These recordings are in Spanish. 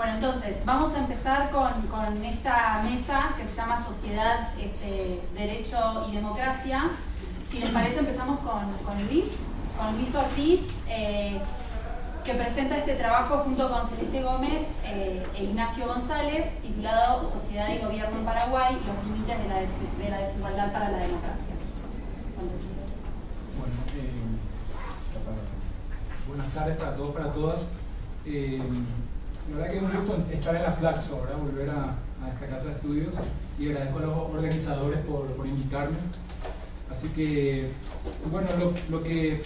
Bueno, entonces, vamos a empezar con esta mesa que se llama Sociedad, Derecho y Democracia. Si les parece, empezamos con Luis Ortiz, que presenta este trabajo junto con Celeste Gómez e Ignacio González, titulado Sociedad y Gobierno en Paraguay, los límites de la desigualdad para la democracia. Bueno, buenas tardes para todos, para todas. La verdad que es un gusto estar en la Flaxo ahora, volver a esta casa de estudios, y agradezco a los organizadores por invitarme. Así que, bueno, lo que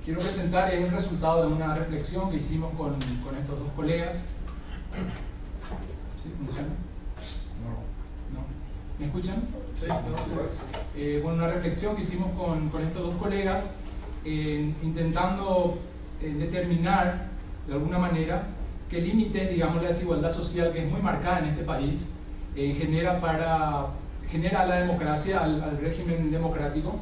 quiero presentar es el resultado de una reflexión que hicimos con estos dos colegas. ¿Sí? ¿Funciona? No. ¿Me escuchan? Sí. Bueno, una reflexión que hicimos con estos dos colegas, intentando determinar de alguna manera qué límites, digamos, la desigualdad social, que es muy marcada en este país, genera a la democracia, al régimen democrático.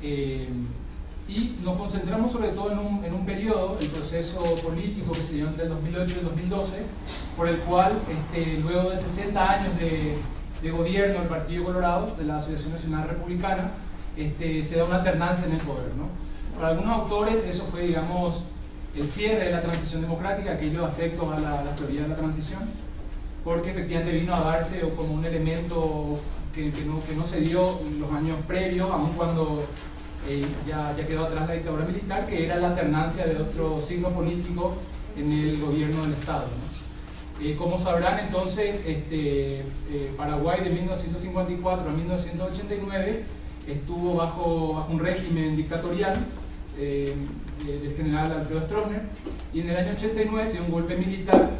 Y nos concentramos sobre todo en un periodo, el proceso político que se dio entre el 2008 y el 2012, por el cual, luego de 60 años de gobierno del Partido Colorado, de la Asociación Nacional Republicana, se da una alternancia en el poder, ¿no? Para algunos autores eso fue, digamos, el cierre de la transición democrática, aquellos afectos a la teoría de la transición, porque efectivamente vino a darse como un elemento que no se dio en los años previos, aun cuando ya quedó atrás la dictadura militar, que era la alternancia de otro signo político en el gobierno del Estado, ¿no? Como sabrán, entonces, Paraguay de 1954 a 1989 estuvo bajo un régimen dictatorial del general Alfredo Stroessner, y en el año 89 se dio un golpe militar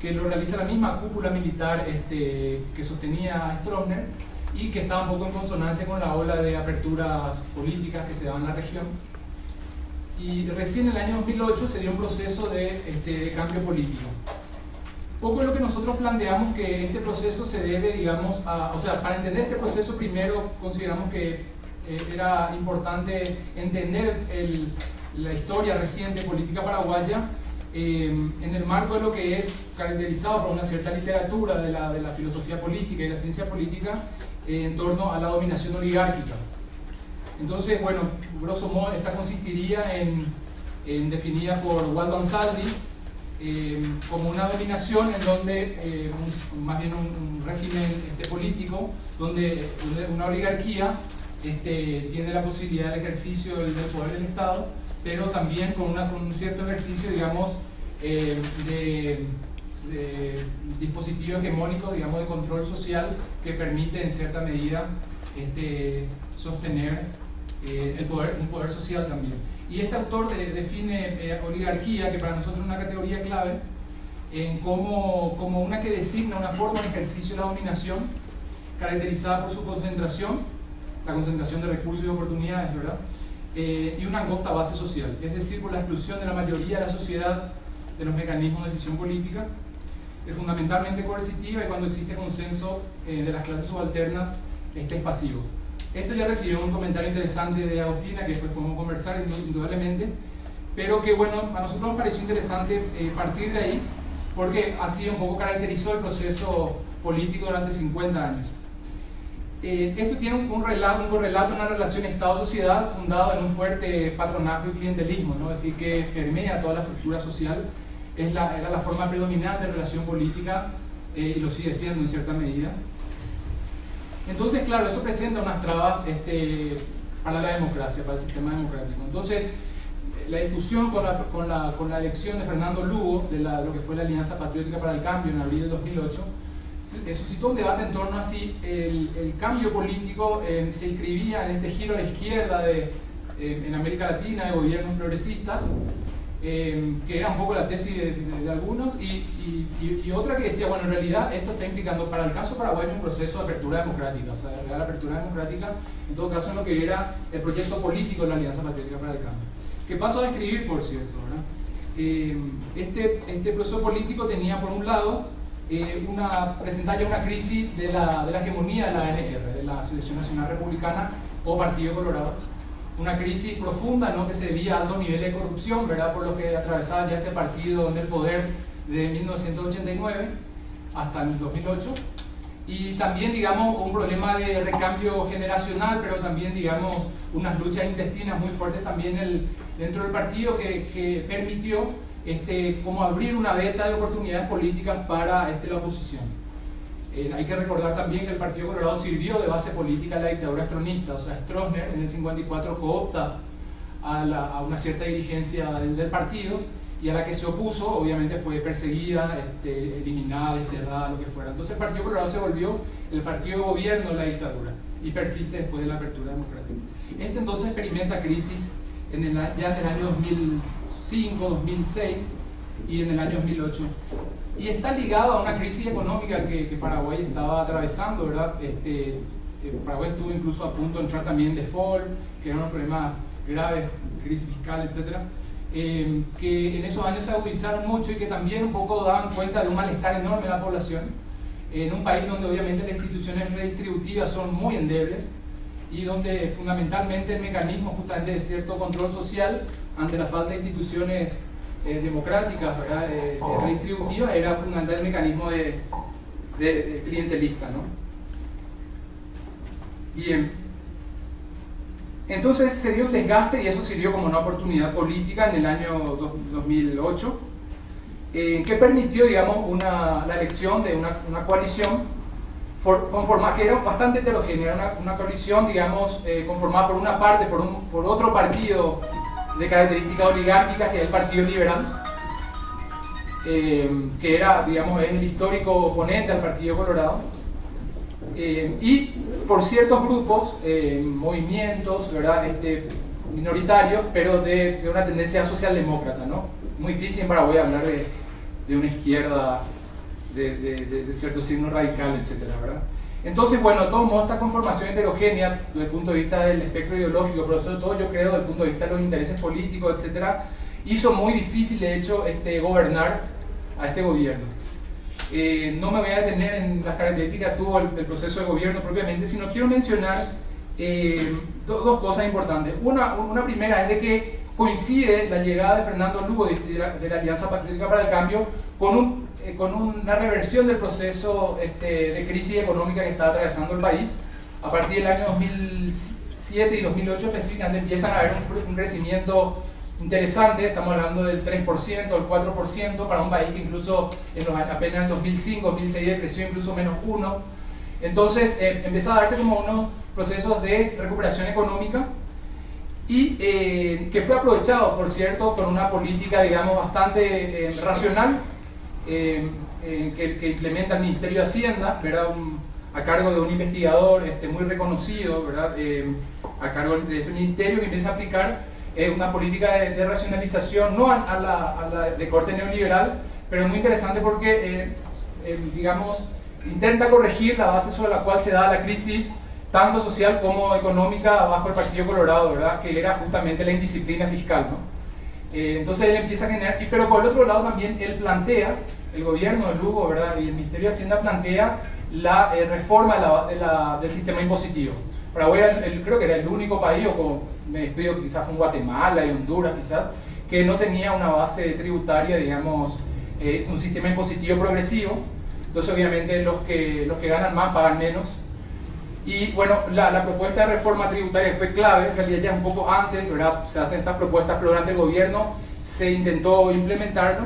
que lo realiza la misma cúpula militar que sostenía a Stroessner, y que estaba un poco en consonancia con la ola de aperturas políticas que se daban en la región. Y recién en el año 2008 se dio un proceso de cambio político. Poco es lo que nosotros planteamos que este proceso se debe, digamos, o sea, para entender este proceso primero consideramos que era importante entender la historia reciente política paraguaya en el marco de lo que es caracterizado por una cierta literatura de la filosofía política y la ciencia política en torno a la dominación oligárquica. Entonces, bueno, grosso modo, esta consistiría en definida por Waldo Ansaldi como una dominación en donde, más bien un régimen político, donde una oligarquía tiene la posibilidad del ejercicio del poder del Estado, pero también con un cierto ejercicio, digamos, de dispositivo hegemónico, digamos, de control social, que permite en cierta medida sostener un poder social también. Y este autor define oligarquía, que para nosotros es una categoría clave, como una que designa una forma de ejercicio de la dominación caracterizada por su concentración, la concentración de recursos y oportunidades, ¿verdad? Y una angosta base social, es decir, por la exclusión de la mayoría de la sociedad de los mecanismos de decisión política, es fundamentalmente coercitiva, y cuando existe consenso de las clases subalternas, es pasivo. Esto ya recibió un comentario interesante de Agostina, que después podemos conversar indudablemente, pero que, bueno, a nosotros nos pareció interesante partir de ahí, porque así un poco caracterizó el proceso político durante 50 años. Esto tiene un correlato, una relación Estado-sociedad fundado en un fuerte patronazgo y clientelismo, ¿no? Es decir, que permea toda la estructura social, era la forma predominante de relación política, y lo sigue siendo en cierta medida. Entonces, claro, eso presenta unas trabas para la democracia, para el sistema democrático. Entonces, la discusión con la elección de Fernando Lugo, de lo que fue la Alianza Patriótica para el Cambio en abril de 2008, suscitó un debate en torno a si el cambio político se inscribía en este giro a la izquierda en América Latina de gobiernos progresistas, que era un poco la tesis de algunos, y otra que decía, bueno, en realidad esto está implicando para el caso paraguayo un proceso de apertura democrática, o sea, de real apertura democrática, en todo caso en lo que era el proyecto político de la Alianza Patriótica para el Cambio, que paso a describir, por cierto, ¿verdad? Este proceso político tenía, por un lado, presentaba ya una crisis de la hegemonía de la ANR, de la Asociación Nacional Republicana o Partido Colorado, una crisis profunda, ¿no?, que se debía a alto nivel de corrupción, ¿verdad?, por lo que atravesaba ya este partido, donde el poder de 1989 hasta el 2008. Y también, digamos, un problema de recambio generacional, pero también, digamos, unas luchas intestinas muy fuertes también dentro del partido que permitió como abrir una veta de oportunidades políticas para la oposición. Hay que recordar también que el Partido Colorado sirvió de base política a la dictadura stronista, o sea, Stroessner en el 54 coopta a una cierta dirigencia del partido, y a la que se opuso obviamente fue perseguida, eliminada, desterrada, lo que fuera. Entonces el Partido Colorado se volvió el partido de gobierno de la dictadura y persiste después de la apertura democrática. Entonces experimenta crisis ya en el año 2005, 2006 y en el año 2008. Y está ligado a una crisis económica que Paraguay estaba atravesando, ¿verdad? Paraguay estuvo incluso a punto de entrar también en default, que eran unos problemas graves, crisis fiscal, etcétera. Que en esos años se agudizaron mucho y que también un poco daban cuenta de un malestar enorme de la población, en un país donde obviamente las instituciones redistributivas son muy endebles y donde fundamentalmente el mecanismo justamente de cierto control social ante la falta de instituciones democráticas, ¿verdad? Redistributivas, era fundamental el mecanismo de clientelista, ¿no? Bien. Entonces se dio un desgaste y eso sirvió como una oportunidad política en el año 2008, que permitió, digamos, la elección de una coalición conformada, que era bastante heterogénea, una coalición, digamos, conformada por una parte, por otro partido de características oligárquicas, que es el Partido Liberal, que era, digamos, el histórico oponente al Partido Colorado. Y por ciertos grupos, movimientos, ¿verdad? Minoritarios, pero de una tendencia socialdemócrata, ¿no? Muy difícil en Paraguay hablar de una izquierda de cierto signo radical, etcétera, ¿verdad? Entonces, bueno, de todos modos, esta conformación heterogénea desde el punto de vista del espectro ideológico, pero sobre todo yo creo desde el punto de vista de los intereses políticos, etcétera, hizo muy difícil, de hecho, gobernar a este gobierno. No me voy a detener en las características que tuvo el proceso de gobierno propiamente, sino quiero mencionar dos cosas importantes. Una primera es de que coincide la llegada de Fernando Lugo de la Alianza Patriótica para el Cambio con una reversión del proceso de crisis económica que estaba atravesando el país. A partir del año 2007 y 2008 específicamente empiezan a haber un crecimiento interesante, estamos hablando del 3%, del 4%, para un país que incluso apenas en 2005, 2006 creció incluso menos 1%. Entonces empezó a darse como unos procesos de recuperación económica y que fue aprovechado, por cierto, por una política, digamos, bastante racional que implementa el Ministerio de Hacienda, ¿verdad? A cargo de un investigador muy reconocido, ¿verdad? A cargo de ese ministerio, que empieza a aplicar una política de racionalización, no a la de corte neoliberal, pero muy interesante porque, digamos, intenta corregir la base sobre la cual se da la crisis, tanto social como económica, bajo el Partido Colorado, ¿verdad? Que era justamente la indisciplina fiscal, ¿no? Entonces él empieza a generar, pero por el otro lado también él plantea, el gobierno de Lugo, ¿verdad? Y el Ministerio de Hacienda plantea la reforma del sistema impositivo. Paraguay creo que era el único país, o me despido quizás con Guatemala y Honduras quizás, que no tenía una base tributaria, digamos, un sistema impositivo progresivo. Entonces obviamente los que ganan más pagan menos. Y bueno, la propuesta de reforma tributaria fue clave, en realidad ya un poco antes, ¿verdad? Se hacen estas propuestas, pero durante el gobierno se intentó implementar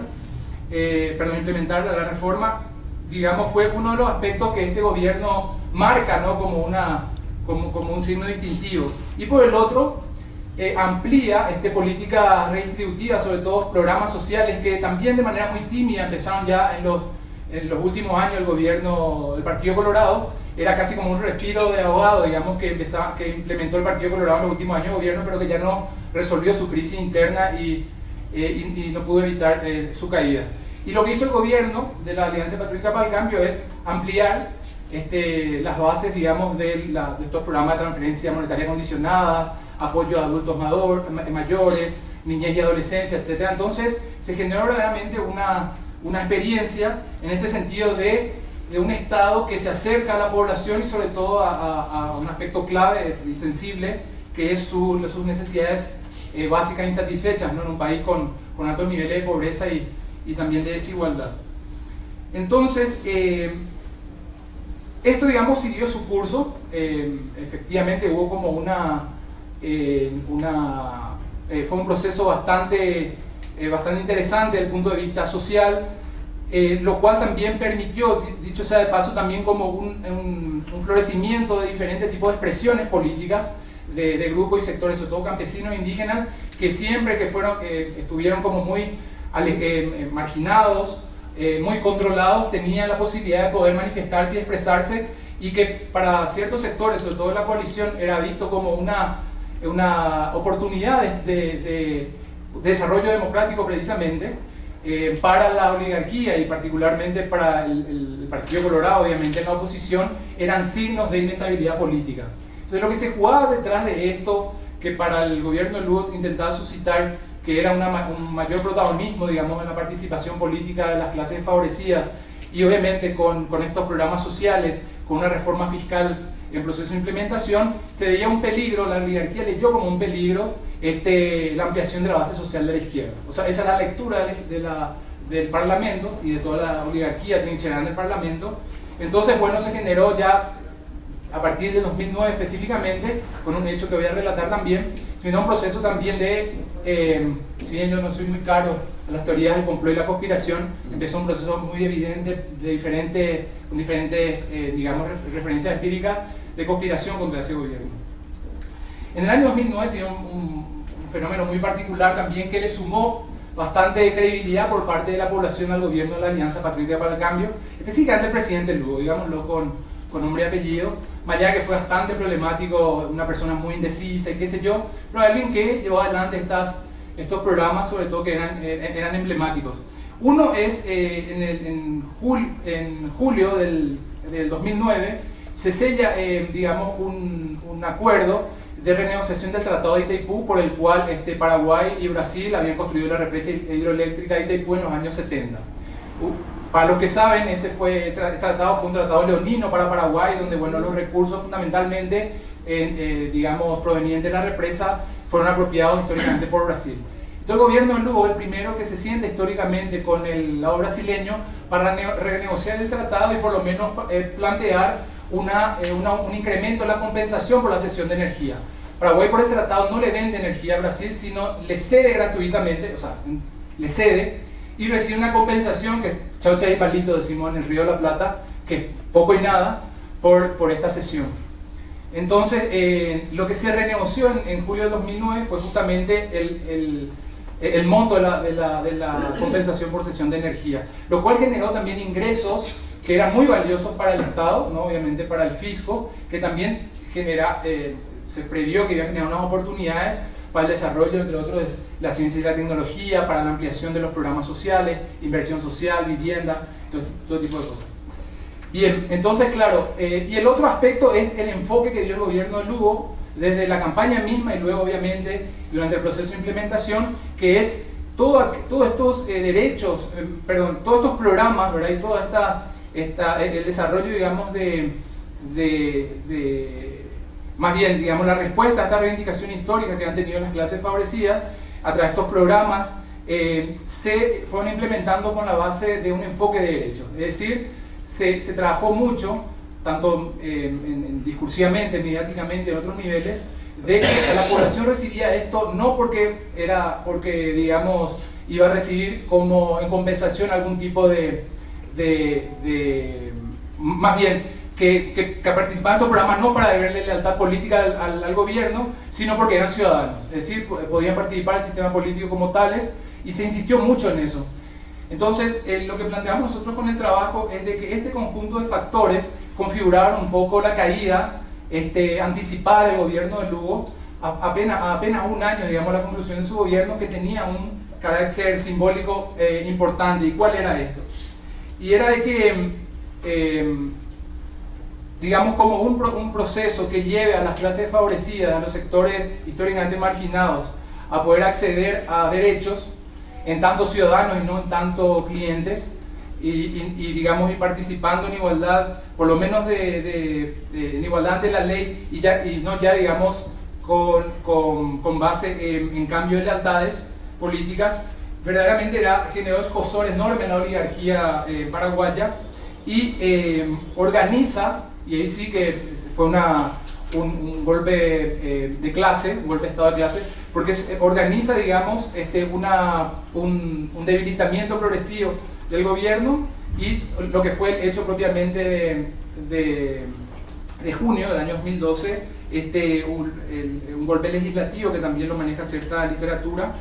la reforma. Digamos, fue uno de los aspectos que este gobierno marca, ¿no? como un signo distintivo. Y por el otro, amplía políticas redistributivas, sobre todo programas sociales que también de manera muy tímida empezaron ya en los últimos años el gobierno del Partido Colorado. Era casi como un respiro de ahogado, digamos, que implementó el Partido Colorado en los últimos años de gobierno, pero que ya no resolvió su crisis interna y no pudo evitar su caída. Y lo que hizo el gobierno de la Alianza Patriótica para el Cambio es ampliar las bases, digamos, de estos programas de transferencia monetaria condicionada, apoyo a adultos mayores, niñez y adolescencia, etc. Entonces se generó verdaderamente una experiencia en este sentido de un Estado que se acerca a la población y sobre todo a un aspecto clave y sensible, que es sus necesidades básicas insatisfechas, ¿no? En un país con altos niveles de pobreza y y también de desigualdad. Entonces, esto, digamos, siguió su curso. Efectivamente hubo como fue un proceso bastante interesante desde el punto de vista social, lo cual también permitió, dicho sea de paso, también como un florecimiento de diferentes tipos de expresiones políticas de grupos y sectores, sobre todo campesinos e indígenas, que siempre estuvieron como muy marginados, muy controlados, tenían la posibilidad de poder manifestarse y expresarse, y que para ciertos sectores, sobre todo la coalición, era visto como una oportunidad de desarrollo democrático precisamente, para la oligarquía y particularmente para el Partido Colorado, obviamente en la oposición, eran signos de inestabilidad política. Entonces lo que se jugaba detrás de esto, que para el gobierno de Lugo intentaba suscitar, que era un mayor protagonismo, digamos, en la participación política de las clases favorecidas, y obviamente con estos programas sociales, con una reforma fiscal en proceso de implementación, se veía un peligro, la oligarquía leyó como un peligro la ampliación de la base social de la izquierda. O sea, esa es la lectura del Parlamento y de toda la oligarquía trincherada en el Parlamento. Entonces, bueno, se generó ya a partir de 2009 específicamente, con un hecho que voy a relatar también, se generó un proceso también si bien yo no soy muy caro a las teorías del complot y la conspiración, empezó un proceso muy evidente con diferentes digamos, referencias empíricas de conspiración contra ese gobierno. En el año 2009 se dio un fenómeno muy particular también que le sumó bastante credibilidad por parte de la población al gobierno de la Alianza Patriótica para el Cambio, específicamente el presidente Lugo, digámoslo con nombre y apellido, más allá que fue bastante problemático, una persona muy indecisa y qué sé yo, pero alguien que llevó adelante estos programas, sobre todo que eran emblemáticos. Uno es en julio del 2009 se sella, digamos, un acuerdo de renegociación del Tratado de Itaipú, por el cual Paraguay y Brasil habían construido la represa hidroeléctrica de Itaipú en los años 70. Para los que saben, este tratado fue un tratado leonino para Paraguay, donde bueno, los recursos fundamentalmente, digamos, provenientes de la represa, fueron apropiados históricamente por Brasil. Entonces el gobierno de Lugo es el primero que se siente históricamente con el lado brasileño para renegociar el tratado y por lo menos plantear un incremento en la compensación por la cesión de energía. Paraguay por el tratado no le vende energía a Brasil, sino le cede gratuitamente, o sea, le cede y recibe una compensación que es chaucha y palito, decimos en el Río de la Plata, que es poco y nada por esta cesión. Entonces, lo que se renegoció en julio de 2009 fue justamente el monto de la compensación por cesión de energía, lo cual generó también ingresos que eran muy valiosos para el Estado, ¿no? Obviamente para el fisco, que también se previó que iba a generar unas oportunidades para el desarrollo, entre otros, de la ciencia y la tecnología, para la ampliación de los programas sociales, inversión social, vivienda, todo tipo de cosas. Bien, entonces, claro, y el otro aspecto es el enfoque que dio el gobierno de Lugo desde la campaña misma y luego, obviamente, durante el proceso de implementación, que es todos estos derechos, todos estos programas, ¿verdad? Y todo el desarrollo, digamos, más bien, digamos, la respuesta a esta reivindicación histórica que han tenido las clases favorecidas a través de estos programas se fueron implementando con la base de un enfoque de derechos. Es decir, se trabajó mucho, tanto discursivamente, mediáticamente, en otros niveles, de que la población recibía esto no porque digamos, iba a recibir como en compensación algún tipo más bien, que participaban en estos programas no para deberle lealtad política al gobierno, sino porque eran ciudadanos, es decir, podían participar en el sistema político como tales, y se insistió mucho en eso. Entonces, lo que planteamos nosotros con el trabajo es de que este conjunto de factores configuraron un poco la caída anticipada del gobierno de Lugo, apenas un año, digamos, la conclusión de su gobierno, que tenía un carácter simbólico importante. ¿Y cuál era esto? Y era de que digamos, como un proceso que lleve a las clases favorecidas, a los sectores históricamente marginados, a poder acceder a derechos en tanto ciudadanos y no en tanto clientes, digamos, y participando en igualdad, por lo menos en igualdad ante la ley, y no ya, digamos, con base en cambio de lealtades políticas, verdaderamente generó escozor enorme en la oligarquía paraguaya y organiza, y ahí sí que fue un golpe de clase, un golpe de estado de clase, porque organiza, digamos, un debilitamiento progresivo del gobierno y lo que fue el hecho propiamente de junio del año 2012, un golpe legislativo que también lo maneja cierta literatura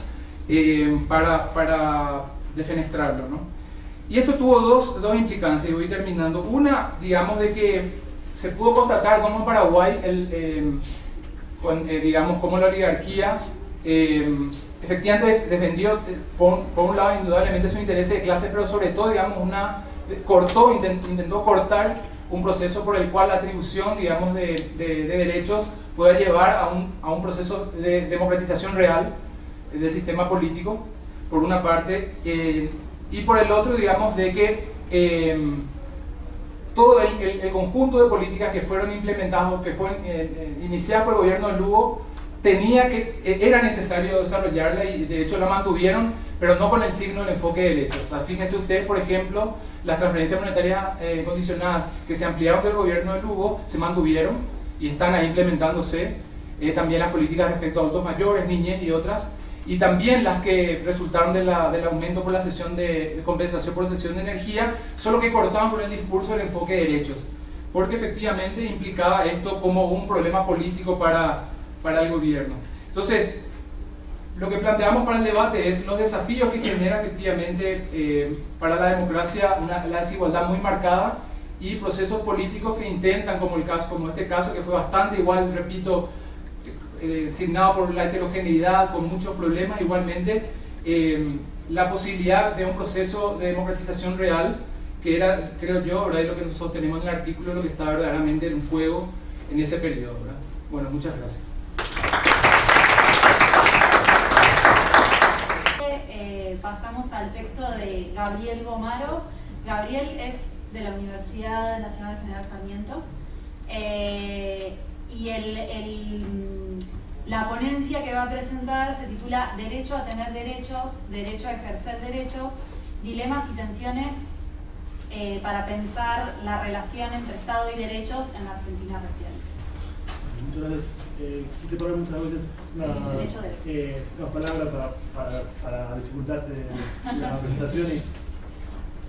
para defenestrarlo, ¿no? Y esto tuvo dos implicancias, y voy terminando. Una, digamos, de que se pudo constatar cómo en Paraguay, digamos, cómo la oligarquía efectivamente defendió, por un lado, indudablemente su interés de clase, pero sobre todo, digamos, intentó cortar un proceso por el cual la atribución, digamos, de derechos pueda llevar a un proceso de democratización real del sistema político, por una parte, y por el otro, digamos, de que todo el conjunto de políticas que fueron implementadas, que fueron iniciadas por el gobierno de Lugo, era necesario desarrollarla, y de hecho la mantuvieron, pero no con el signo del enfoque de derechos. O sea, fíjense ustedes, por ejemplo, las transferencias monetarias condicionadas que se ampliaron del gobierno de Lugo se mantuvieron y están ahí implementándose. También las políticas respecto a adultos mayores, niñez y otras, y también las que resultaron del aumento por la cesión de compensación por cesión de energía, solo que cortaban con el discurso del enfoque de derechos, porque efectivamente implicaba esto como un problema político para el gobierno. Entonces, lo que planteamos para el debate es los desafíos que genera efectivamente para la democracia la desigualdad muy marcada, y procesos políticos que intentan, como este caso, que fue bastante igual, repito, signado por la heterogeneidad, con muchos problemas, igualmente la posibilidad de un proceso de democratización real, que era, creo yo, ¿verdad?, lo que nosotros tenemos en el artículo, lo que está verdaderamente en juego en ese periodo, ¿verdad? Bueno, muchas gracias. Pasamos al texto de Gabriel Gomaro. Gabriel es de la Universidad Nacional General Sarmiento, y la ponencia que va a presentar se titula Derecho a tener derechos, derecho a ejercer derechos, dilemas y tensiones para pensar la relación entre Estado y derechos en la Argentina reciente. Muchas gracias. Quise poner muchas veces una palabra para dificultarte la presentación, y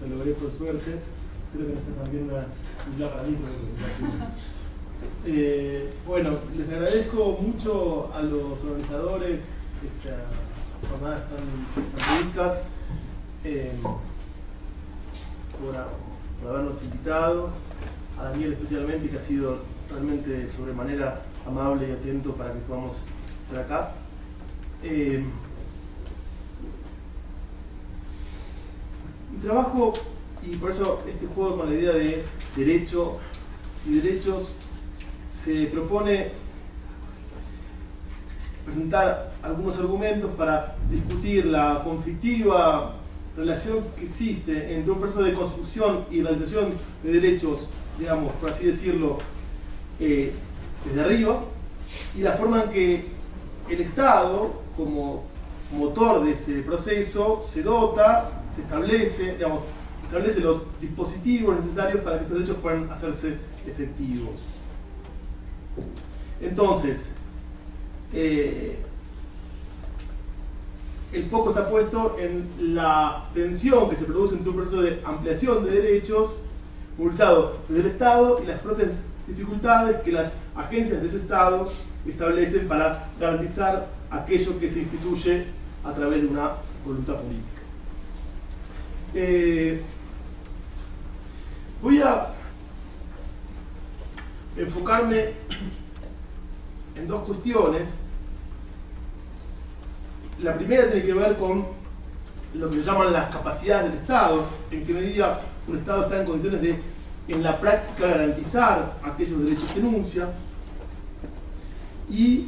lo logré por suerte. Espero que no sea también una para mí, bueno, les agradezco mucho a los organizadores de esta jornada tan ricas por habernos invitado, a Daniel especialmente, que ha sido realmente sobremanera amable y atento para que podamos estar acá. Mi trabajo, y por eso este juego con la idea de derecho y derechos, se propone presentar algunos argumentos para discutir la conflictiva relación que existe entre un proceso de construcción y realización de derechos, digamos, por así decirlo, desde arriba, y la forma en que el Estado, como motor de ese proceso, se dota, se establece, digamos, establece los dispositivos necesarios para que estos derechos puedan hacerse efectivos. Entonces, el foco está puesto en la tensión que se produce entre un proceso de ampliación de derechos impulsado desde el Estado y las propias dificultades que las agencias de ese Estado establecen para garantizar aquello que se instituye a través de una voluntad política. Voy a enfocarme en dos cuestiones. La primera tiene que ver con lo que se llaman las capacidades del Estado, en qué medida un Estado está en condiciones de, en la práctica, garantizar aquellos derechos que enuncia, y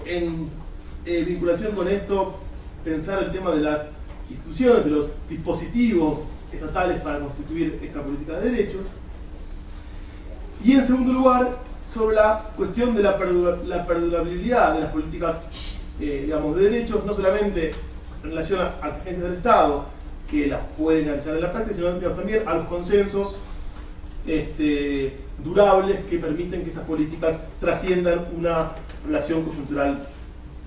en vinculación con esto, pensar el tema de las instituciones, de los dispositivos estatales para constituir esta política de derechos, y en segundo lugar, sobre la cuestión de la perdurabilidad de las políticas digamos, de derechos, no solamente en relación a las agencias del Estado, que las pueden realizar en la práctica, sino también a los consensos durables que permiten que estas políticas trasciendan una relación coyuntural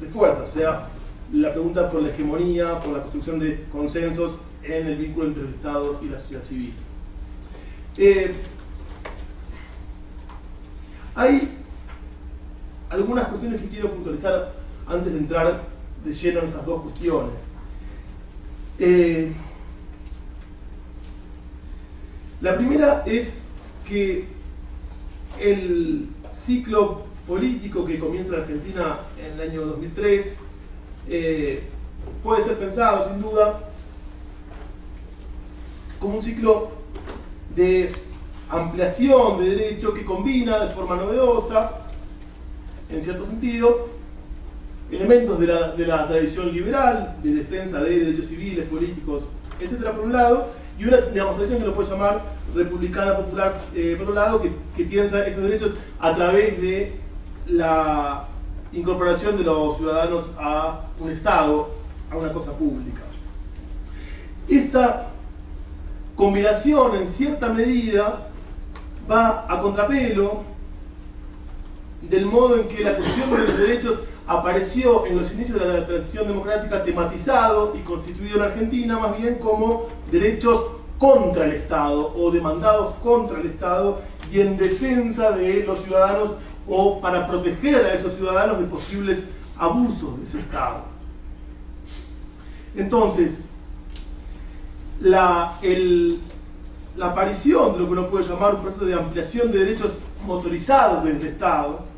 de fuerza, o sea, la pregunta por la hegemonía, por la construcción de consensos en el vínculo entre el Estado y la sociedad civil. Hay algunas cuestiones que quiero puntualizar antes de entrar de lleno en estas dos cuestiones. La primera es que el ciclo político que comienza en Argentina en el año 2003 puede ser pensado, sin duda, como un ciclo de ampliación de derecho que combina de forma novedosa, en cierto sentido, elementos de la tradición liberal, de defensa de derechos civiles, políticos, etcétera, por un lado, y una tradición que lo puede llamar republicana popular, por otro lado, que piensa estos derechos a través de la incorporación de los ciudadanos a un Estado, a una cosa pública. Esta combinación, en cierta medida, va a contrapelo del modo en que la cuestión de los derechos apareció en los inicios de la transición democrática tematizado y constituido en Argentina más bien como derechos contra el Estado o demandados contra el Estado y en defensa de los ciudadanos o para proteger a esos ciudadanos de posibles abusos de ese Estado. Entonces, la aparición de lo que uno puede llamar un proceso de ampliación de derechos motorizados desde el Estado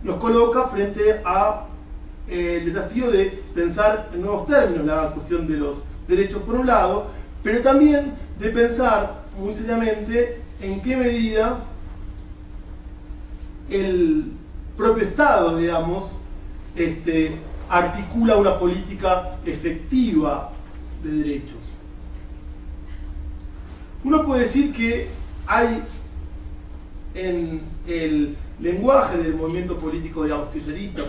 nos coloca frente a el desafío de pensar en nuevos términos la cuestión de los derechos por un lado, pero también de pensar muy seriamente en qué medida el propio Estado, digamos, articula una política efectiva de derechos. Uno puede decir que hay en el lenguaje del movimiento político, digamos, kirchnerista,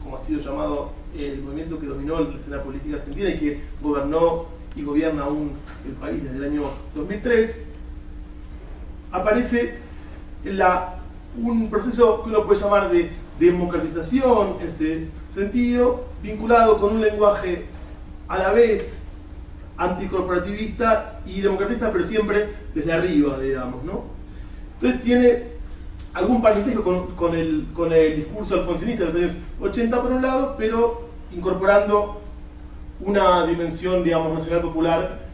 como ha sido llamado el movimiento que dominó la escena política argentina y que gobernó y gobierna aún el país desde el año 2003, aparece un proceso que uno puede llamar de democratización, en este sentido, vinculado con un lenguaje a la vez anticorporativista y democratista, pero siempre desde arriba, digamos, ¿no? Entonces tiene algún parentesco con el discurso alfonsinista de los años 80 por un lado, pero incorporando una dimensión, digamos, nacional popular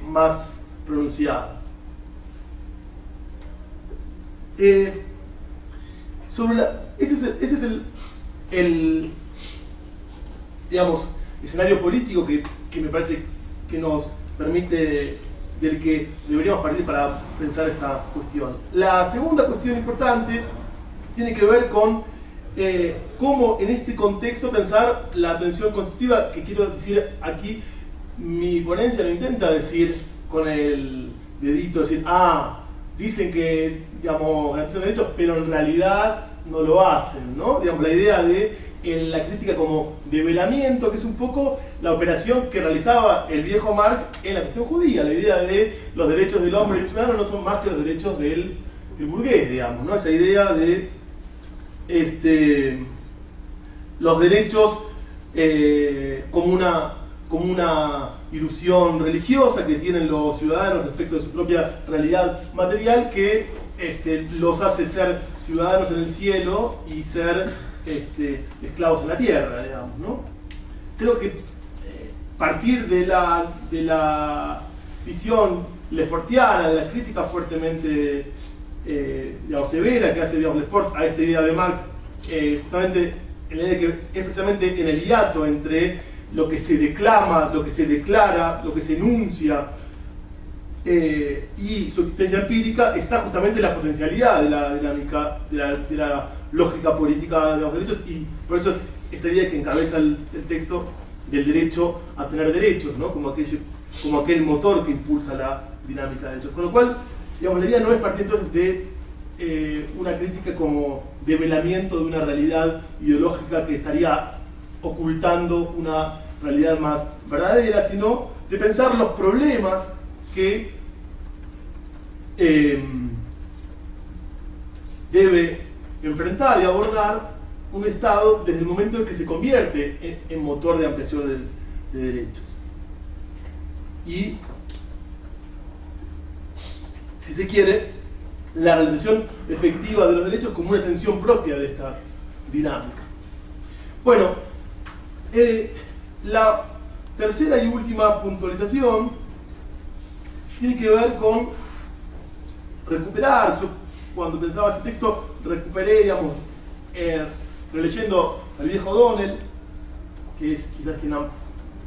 más pronunciada. Ese es el digamos, escenario político que me parece que nos permite, del que deberíamos partir para pensar esta cuestión. La segunda cuestión importante tiene que ver con cómo en este contexto pensar la atención constitutiva, que quiero decir aquí, mi ponencia lo intenta decir con el dedito, decir, dicen que, digamos, garantizan derechos, pero en realidad no lo hacen, ¿no? Digamos, la idea de la crítica como develamiento, que es un poco la operación que realizaba el viejo Marx en la cuestión judía, la idea de los derechos del hombre y del ciudadano no son más que los derechos del burgués, digamos, ¿no? Esa idea de los derechos como una ilusión religiosa que tienen los ciudadanos respecto de su propia realidad material que los hace ser ciudadanos en el cielo y ser esclavos en la tierra, digamos, ¿no? Creo que partir de la visión lefortiana, de la crítica fuertemente digamos, severa que hace, digamos, Lefort a esta idea de Marx, justamente en la idea de que es precisamente en el hiato entre lo que se declama, lo que se declara, lo que se enuncia y su existencia empírica, está justamente la potencialidad de la dinámica, de la lógica política de los derechos, y por eso esta idea que encabeza el texto del derecho a tener derechos, ¿no? como aquel motor que impulsa la dinámica de derechos. Con lo cual, digamos, la idea no es partir entonces de una crítica como develamiento de una realidad ideológica que estaría ocultando una realidad más verdadera, sino de pensar los problemas que debe enfrentar y abordar un Estado desde el momento en que se convierte en motor de ampliación de derechos. Y, si se quiere, la realización efectiva de los derechos como una tensión propia de esta dinámica. Bueno, la tercera y última puntualización tiene que ver con recuperar. Yo, cuando pensaba este texto, recuperé, digamos, releyendo al viejo O'Donnell, que es quizás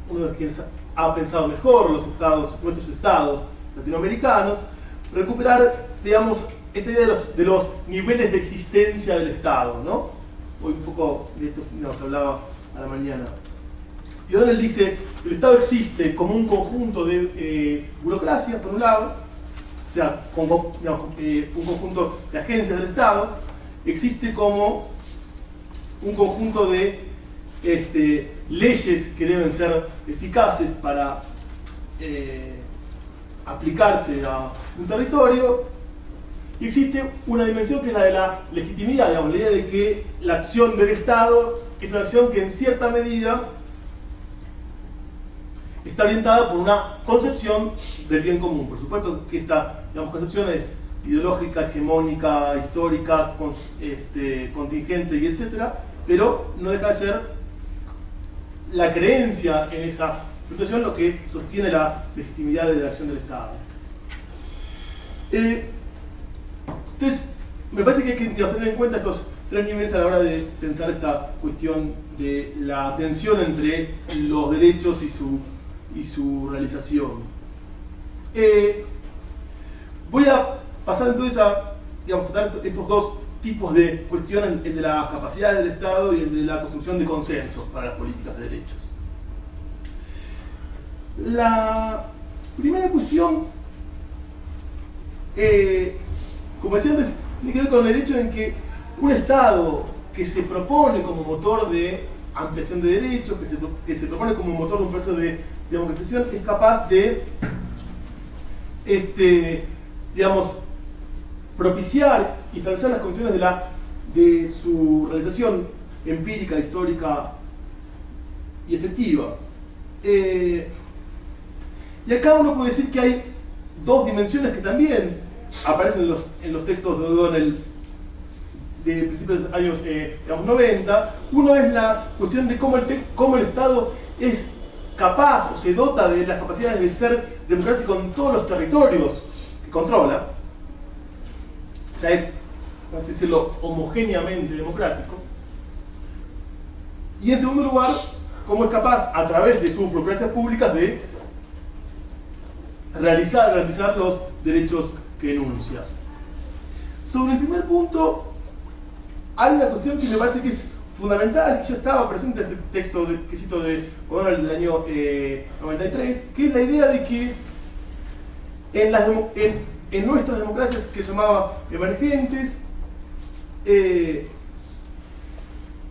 uno de quienes ha pensado mejor nuestros estados latinoamericanos, recuperar, digamos, esta idea de los niveles de existencia del Estado, ¿no? Hoy un poco de esto nos hablaba a la mañana. Y O'Donnell dice que el Estado existe como un conjunto de burocracia, por un lado, o sea, como, digamos, un conjunto de agencias del Estado, existe como un conjunto de leyes que deben ser eficaces para aplicarse a un territorio, y existe una dimensión que es la de la legitimidad, digamos, la idea de que la acción del Estado es una acción que en cierta medida está orientada por una concepción del bien común. Por supuesto que esta, digamos, concepción es ideológica, hegemónica, histórica, contingente y etcétera, pero no deja de ser la creencia en esa concepción lo que sostiene la legitimidad de la acción del Estado. Entonces, me parece que hay que tener en cuenta estos tres niveles a la hora de pensar esta cuestión de la tensión entre los derechos y su realización. Voy a pasar entonces a, digamos, tratar estos dos tipos de cuestiones, el de las capacidades del Estado y el de la construcción de consensos para las políticas de derechos. La primera cuestión, como decía antes, tiene que ver con el hecho en que un Estado que se propone como motor de ampliación de derechos, que se propone como motor de un proceso de democratización, es capaz de, digamos, propiciar y establecer las condiciones de su realización empírica, histórica y efectiva. Y acá uno puede decir que hay dos dimensiones que también aparecen en los textos de O'Donnell de principios de los años 90. Uno es la cuestión de cómo el Estado es capaz o se dota de las capacidades de ser democrático en todos los territorios que controla. O sea, es, por así decirlo, homogéneamente democrático. Y en segundo lugar, cómo es capaz, a través de sus burocracias públicas, de garantizar los derechos que enuncia. Sobre el primer punto, hay una cuestión que me parece que es fundamental, que ya estaba presente en este texto que cito de O'Donnell del año 93, que es la idea de que en nuestras democracias que llamaba emergentes,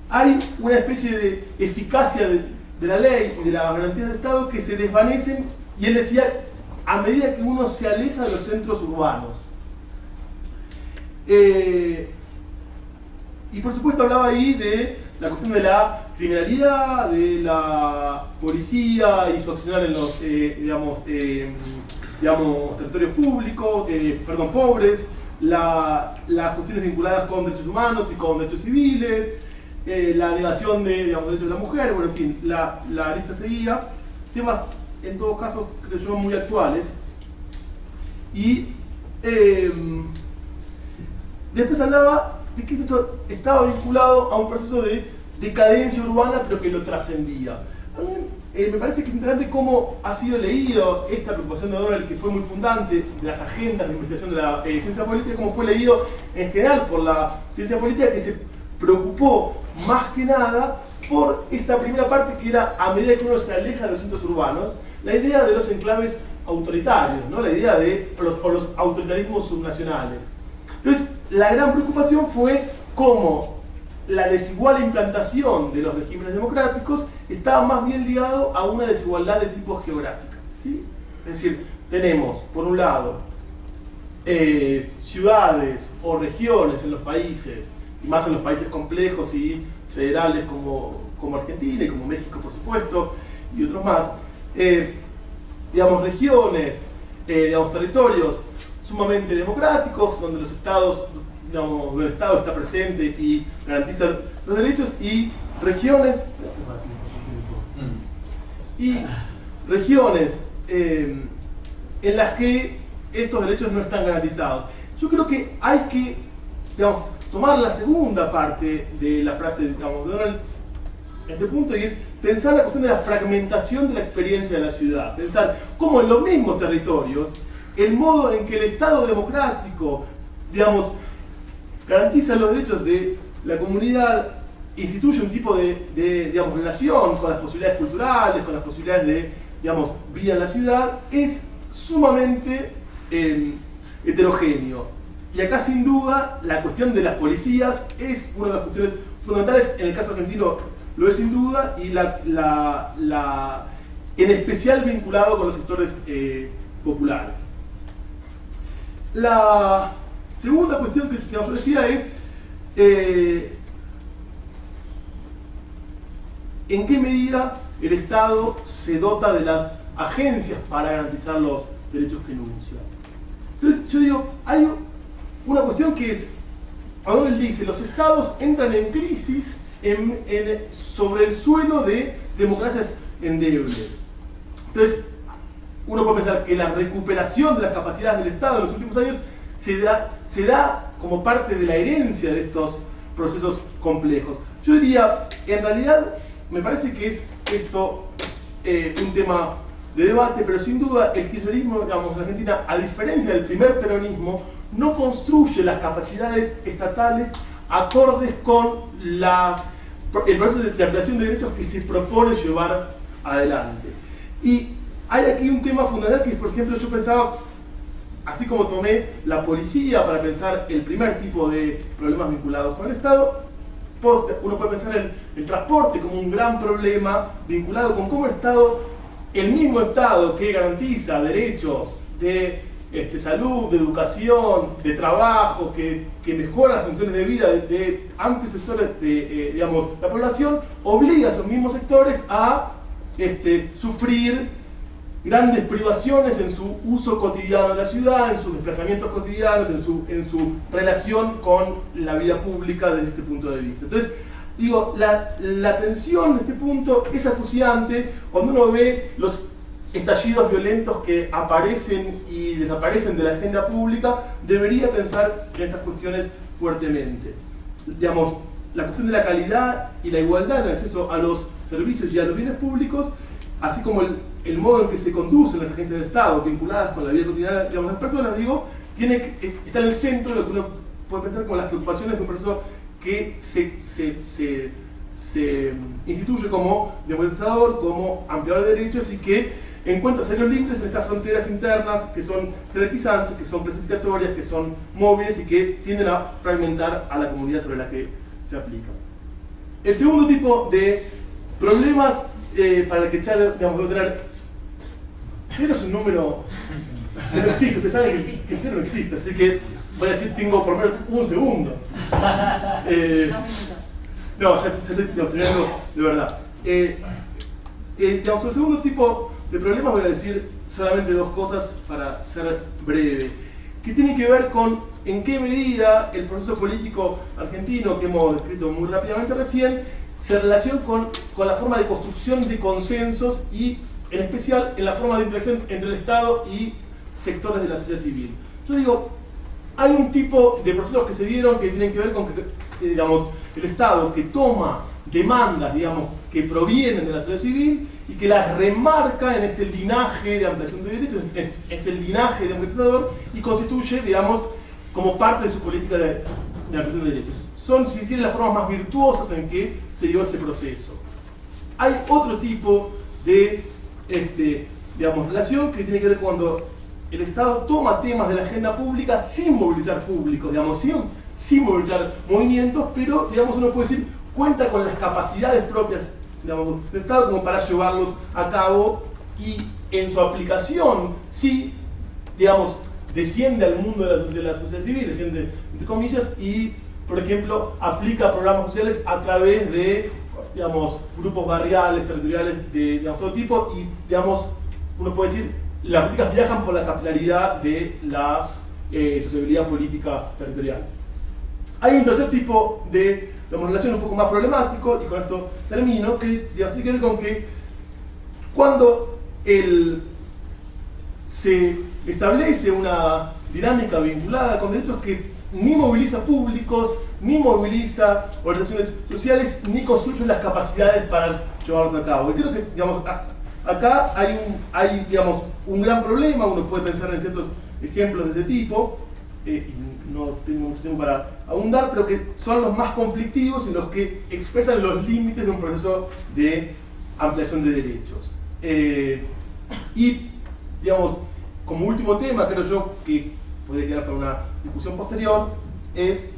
hay una especie de eficacia de la ley y de las garantías del Estado que se desvanecen, y él decía, a medida que uno se aleja de los centros urbanos. Y por supuesto hablaba ahí de la cuestión de la criminalidad, de la policía y su accionar en los, digamos, territorios públicos, pobres, las cuestiones vinculadas con derechos humanos y con derechos civiles, la negación de, digamos, derechos de la mujer, bueno, en fin, la lista seguía. Temas, en todo caso, creo yo, muy actuales. Y después hablaba de que esto estaba vinculado a un proceso de decadencia urbana, pero que lo trascendía. A mí, me parece que es interesante cómo ha sido leído esta preocupación de O'Donnell, que fue muy fundante de las agendas de investigación de la ciencia política, cómo fue leído en general por la ciencia política, que se preocupó más que nada por esta primera parte, que era, a medida que uno se aleja de los centros urbanos, la idea de los enclaves autoritarios, ¿no? La idea de los autoritarismos subnacionales. Entonces, la gran preocupación fue cómo la desigual implantación de los regímenes democráticos estaba más bien ligado a una desigualdad de tipo geográfica, ¿sí? Es decir, tenemos, por un lado, ciudades o regiones en los países, y más en los países complejos y federales como Argentina y como México, por supuesto, y otros más, digamos, regiones, digamos, territorios sumamente democráticos, donde los estados, digamos, donde el Estado está presente y garantiza los derechos, y regiones en las que estos derechos no están garantizados. Yo creo que hay que, digamos, tomar la segunda parte de la frase, digamos, de Donald en este punto, y es pensar la cuestión de la fragmentación de la experiencia de la ciudad. Pensar cómo en los mismos territorios, el modo en que el Estado democrático, digamos, garantiza los derechos de la comunidad, instituye un tipo de digamos, relación con las posibilidades culturales, con las posibilidades de, digamos, vida en la ciudad, es sumamente heterogéneo. Y acá, sin duda, la cuestión de las policías es una de las cuestiones fundamentales. En el caso argentino lo es sin duda, y en especial vinculado con los sectores populares. La segunda cuestión que yo decía es en qué medida el Estado se dota de las agencias para garantizar los derechos que enuncia. Entonces yo digo, hay una cuestión que es, cuando él dice, los Estados entran en crisis sobre el suelo de democracias endebles. Entonces, uno puede pensar que la recuperación de las capacidades del Estado en los últimos años se da como parte de la herencia de estos procesos complejos. Yo diría, en realidad, me parece que es esto un tema de debate, pero sin duda el kirchnerismo, digamos, en Argentina, a diferencia del primer peronismo, no construye las capacidades estatales acordes con el proceso de ampliación de derechos que se propone llevar adelante. Y hay aquí un tema fundamental que, por ejemplo, yo pensaba, así como tomé la policía para pensar el primer tipo de problemas vinculados con el Estado, uno puede pensar el transporte como un gran problema vinculado con cómo el mismo Estado que garantiza derechos de salud, de educación, de trabajo, que mejora las condiciones de vida de amplios sectores de digamos, la población, obliga a esos mismos sectores a sufrir grandes privaciones en su uso cotidiano de la ciudad, en sus desplazamientos cotidianos, en su relación con la vida pública desde este punto de vista. Entonces, digo, la tensión en este punto es acuciante cuando uno ve los estallidos violentos que aparecen y desaparecen de la agenda pública. Debería pensar en estas cuestiones fuertemente. Digamos, la cuestión de la calidad y la igualdad en el acceso a los servicios y a los bienes públicos, así como el modo en que se conducen las agencias de Estado vinculadas con la vida cotidiana, digamos, de las personas, digo, está en el centro de lo que uno puede pensar como las preocupaciones de un proceso que se instituye como democratizador, como ampliador de derechos, y que encuentra serios límites en estas fronteras internas que son jerarquizantes, que son clasificatorias, que son móviles y que tienden a fragmentar a la comunidad sobre la que se aplica. El segundo tipo de problemas para el que ya, digamos, debo tener... Cero es un número que no existe, ustedes saben que cero no existe, así que voy a decir, tengo por lo menos un segundo. No, ya estoy terminando de verdad. Digamos, sobre el segundo tipo de problemas voy a decir solamente dos cosas para ser breve, que tienen que ver con en qué medida el proceso político argentino, que hemos descrito muy rápidamente recién, se relaciona con la forma de construcción de consensos y, en especial, en la forma de interacción entre el Estado y sectores de la sociedad civil. Yo digo, hay un tipo de procesos que se dieron que tienen que ver con que, digamos, el Estado que toma demandas, digamos, que provienen de la sociedad civil y que las remarca en este linaje de ampliación de derechos, en este linaje democratizador, y constituye, digamos, como parte de su política de ampliación de derechos. Son, si quieren, las formas más virtuosas en que se dio este proceso. Hay otro tipo de digamos, relación que tiene que ver cuando el Estado toma temas de la agenda pública sin movilizar públicos, digamos, sin movilizar movimientos, pero, digamos, uno puede decir, cuenta con las capacidades propias, digamos, del Estado como para llevarlos a cabo, y en su aplicación sí, digamos, desciende al mundo de la sociedad civil, desciende entre comillas, y por ejemplo aplica programas sociales a través de, digamos, grupos barriales, territoriales de, digamos, todo tipo, y, digamos, uno puede decir, las políticas viajan por la capilaridad de la sociabilidad política territorial. Hay un tercer tipo de, digamos, relación un poco más problemático, y con esto termino, que, digamos, tiene que ver con que cuando se establece una dinámica vinculada con derechos que ni moviliza públicos, ni moviliza organizaciones sociales, ni construye las capacidades para llevarlos a cabo. Y creo que, digamos, acá hay, digamos, un gran problema. Uno puede pensar en ciertos ejemplos de este tipo, y no tengo mucho tiempo para abundar, pero que son los más conflictivos y los que expresan los límites de un proceso de ampliación de derechos. Y, digamos, como último tema, creo yo, que puede quedar para una discusión posterior, es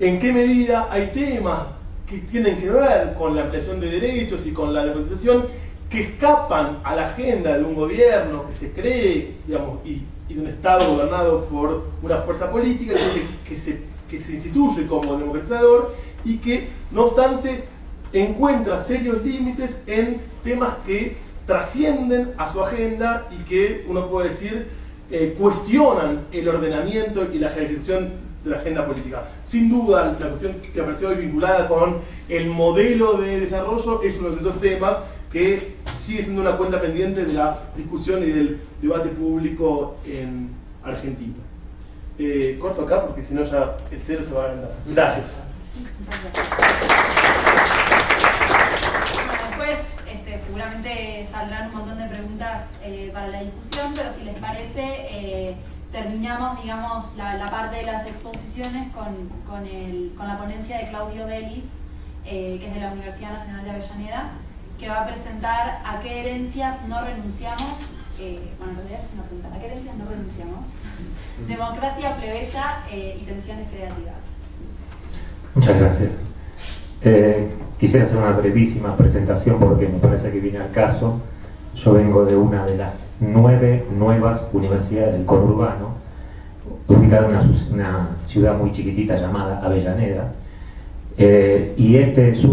en qué medida hay temas que tienen que ver con la ampliación de derechos y con la democratización que escapan a la agenda de un gobierno que se cree, digamos, y de un Estado gobernado por una fuerza política que se instituye como democratizador, y que, no obstante, encuentra serios límites en temas que trascienden a su agenda y que, uno puede decir, cuestionan el ordenamiento y la jerarquización de la agenda política. Sin duda, la cuestión que apareció hoy vinculada con el modelo de desarrollo es uno de esos temas que sigue siendo una cuenta pendiente de la discusión y del debate público en Argentina. Corto acá porque si no ya el cero se va a agrandar. Gracias. Muchas gracias. Bueno, después seguramente saldrán un montón de preguntas para la discusión, pero si les parece, terminamos, digamos, la parte de las exposiciones con la ponencia de Claudio Vélez, que es de la Universidad Nacional de Avellaneda, que va a presentar a qué herencias no renunciamos. Bueno, en realidad es una pregunta: ¿a qué herencias no renunciamos? Democracia plebeya y tensiones creativas. Muchas gracias. Quisiera hacer una brevísima presentación porque me parece que viene al caso. Yo vengo de una de las 9 nuevas universidades del conurbano, ubicada en una ciudad muy chiquitita llamada Avellaneda, y este es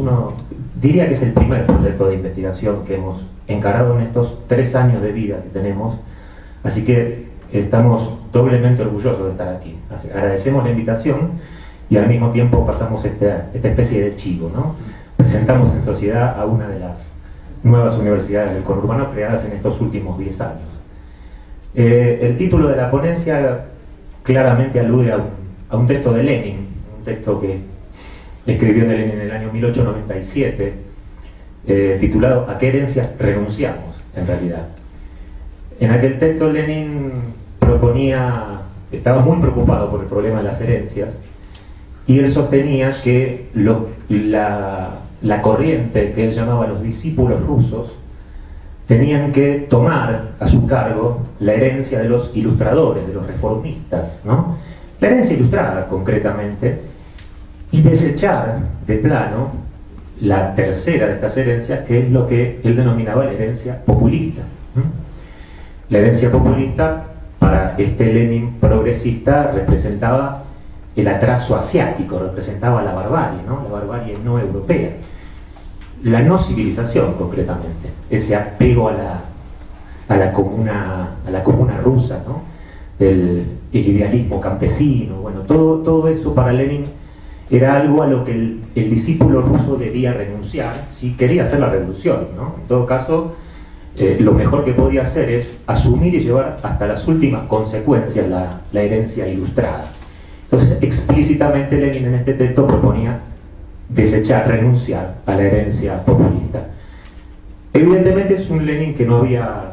diría que es el primer proyecto de investigación que hemos encarado en estos 3 años de vida que tenemos, así que estamos doblemente orgullosos de estar aquí. Así, agradecemos la invitación y al mismo tiempo pasamos esta especie de chivo, ¿no? Presentamos en sociedad a una de las nuevas universidades del conurbano creadas en estos últimos 10 años. El título de la ponencia claramente alude a un texto de Lenin, un texto que escribió Lenin en el año 1897, titulado ¿A qué herencias renunciamos?, en realidad. En aquel texto Lenin estaba muy preocupado por el problema de las herencias, y él sostenía que la corriente que él llamaba los discípulos rusos tenían que tomar a su cargo la herencia de los ilustradores, de los reformistas, ¿no? La herencia ilustrada, concretamente, y desechar de plano la tercera de estas herencias, que es lo que él denominaba la herencia populista. La herencia populista, para este Lenin progresista, representaba el atraso asiático, representaba la barbarie, ¿no? La barbarie no europea, la no civilización, concretamente, ese apego a la comuna rusa, ¿no? El idealismo campesino. Bueno, todo eso para Lenin era algo a lo que el discípulo ruso debía renunciar si quería hacer la revolución, ¿no? En todo caso, lo mejor que podía hacer es asumir y llevar hasta las últimas consecuencias la herencia ilustrada. Entonces, explícitamente Lenin en este texto proponía renunciar a la herencia populista. Evidentemente es un Lenin que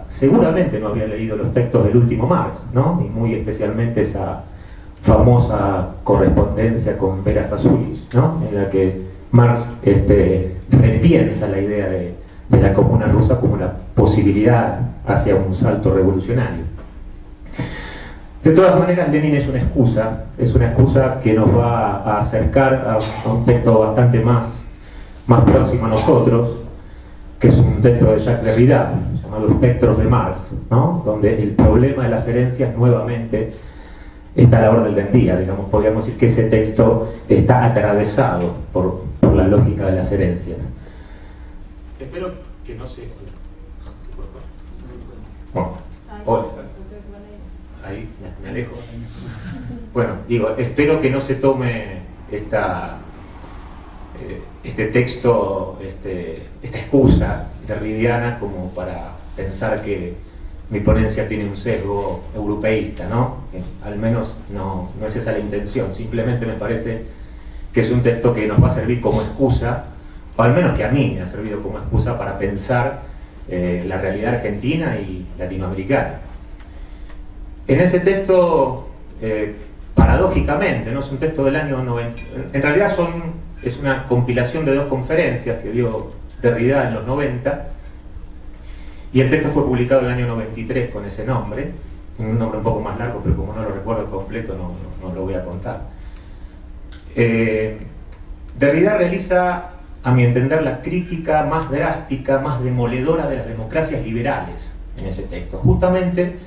seguramente no había leído los textos del último Marx, ¿no? Y muy especialmente esa famosa correspondencia con Vera Zasulich, ¿no? En la que Marx repiensa la idea de la comuna rusa como la posibilidad hacia un salto revolucionario. De todas maneras, Lenin es una excusa que nos va a acercar a un texto bastante más próximo a nosotros, que es un texto de Jacques Derrida, llamado Espectros de Marx, ¿no? Donde el problema de las herencias nuevamente está a la orden del día. Digamos, podríamos decir que ese texto está atravesado por la lógica de las herencias. Espero que no se... Bueno, hola. Ahí me alejo. Bueno, digo, espero que no se tome este texto, esta excusa derridiana como para pensar que mi ponencia tiene un sesgo europeísta, ¿no? Al menos no es esa la intención. Simplemente me parece que es un texto que nos va a servir como excusa, o al menos que a mí me ha servido como excusa para pensar la realidad argentina y latinoamericana. En ese texto, paradójicamente, ¿no? Es un texto del año 90, en realidad es una compilación de dos conferencias que dio Derrida en los 90, y el texto fue publicado en el año 93 con ese nombre, un nombre un poco más largo, pero como no lo recuerdo completo no lo voy a contar. Derrida realiza, a mi entender, la crítica más drástica, más demoledora de las democracias liberales en ese texto, justamente